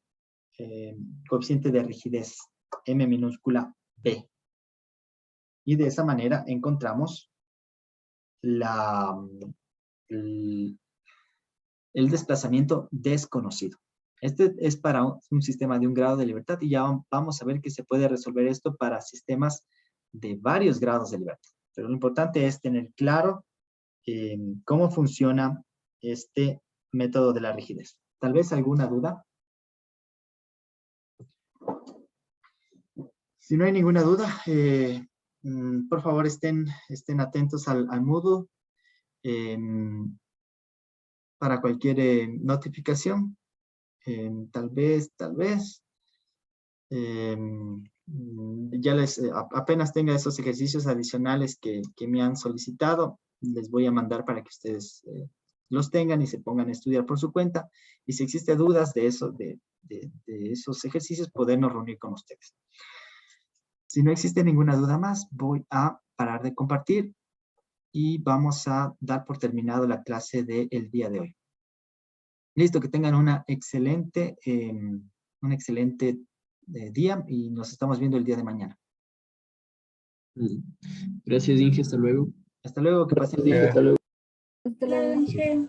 [SPEAKER 1] coeficiente de rigidez, M minúscula B. Y de esa manera encontramos el desplazamiento desconocido. Este es para un sistema de un grado de libertad y ya vamos a ver que se puede resolver esto para sistemas de varios grados de libertad. Pero lo importante es tener claro cómo funciona este método de la rigidez. ¿Tal vez alguna duda? Si no hay ninguna duda, por favor estén atentos al Moodle para cualquier notificación. Tal vez, ya apenas tenga esos ejercicios adicionales que me han solicitado, les voy a mandar para que ustedes los tengan y se pongan a estudiar por su cuenta. Y si existen dudas de eso, de esos ejercicios, podernos reunir con ustedes. Si no existe ninguna duda más, voy a parar de compartir y vamos a dar por terminado la clase del día de hoy. Listo, que tengan un excelente día y nos estamos viendo el día de mañana.
[SPEAKER 9] Gracias, Inge. Hasta luego.
[SPEAKER 1] Hasta luego, que pasen
[SPEAKER 6] Hasta luego.
[SPEAKER 4] Hasta luego.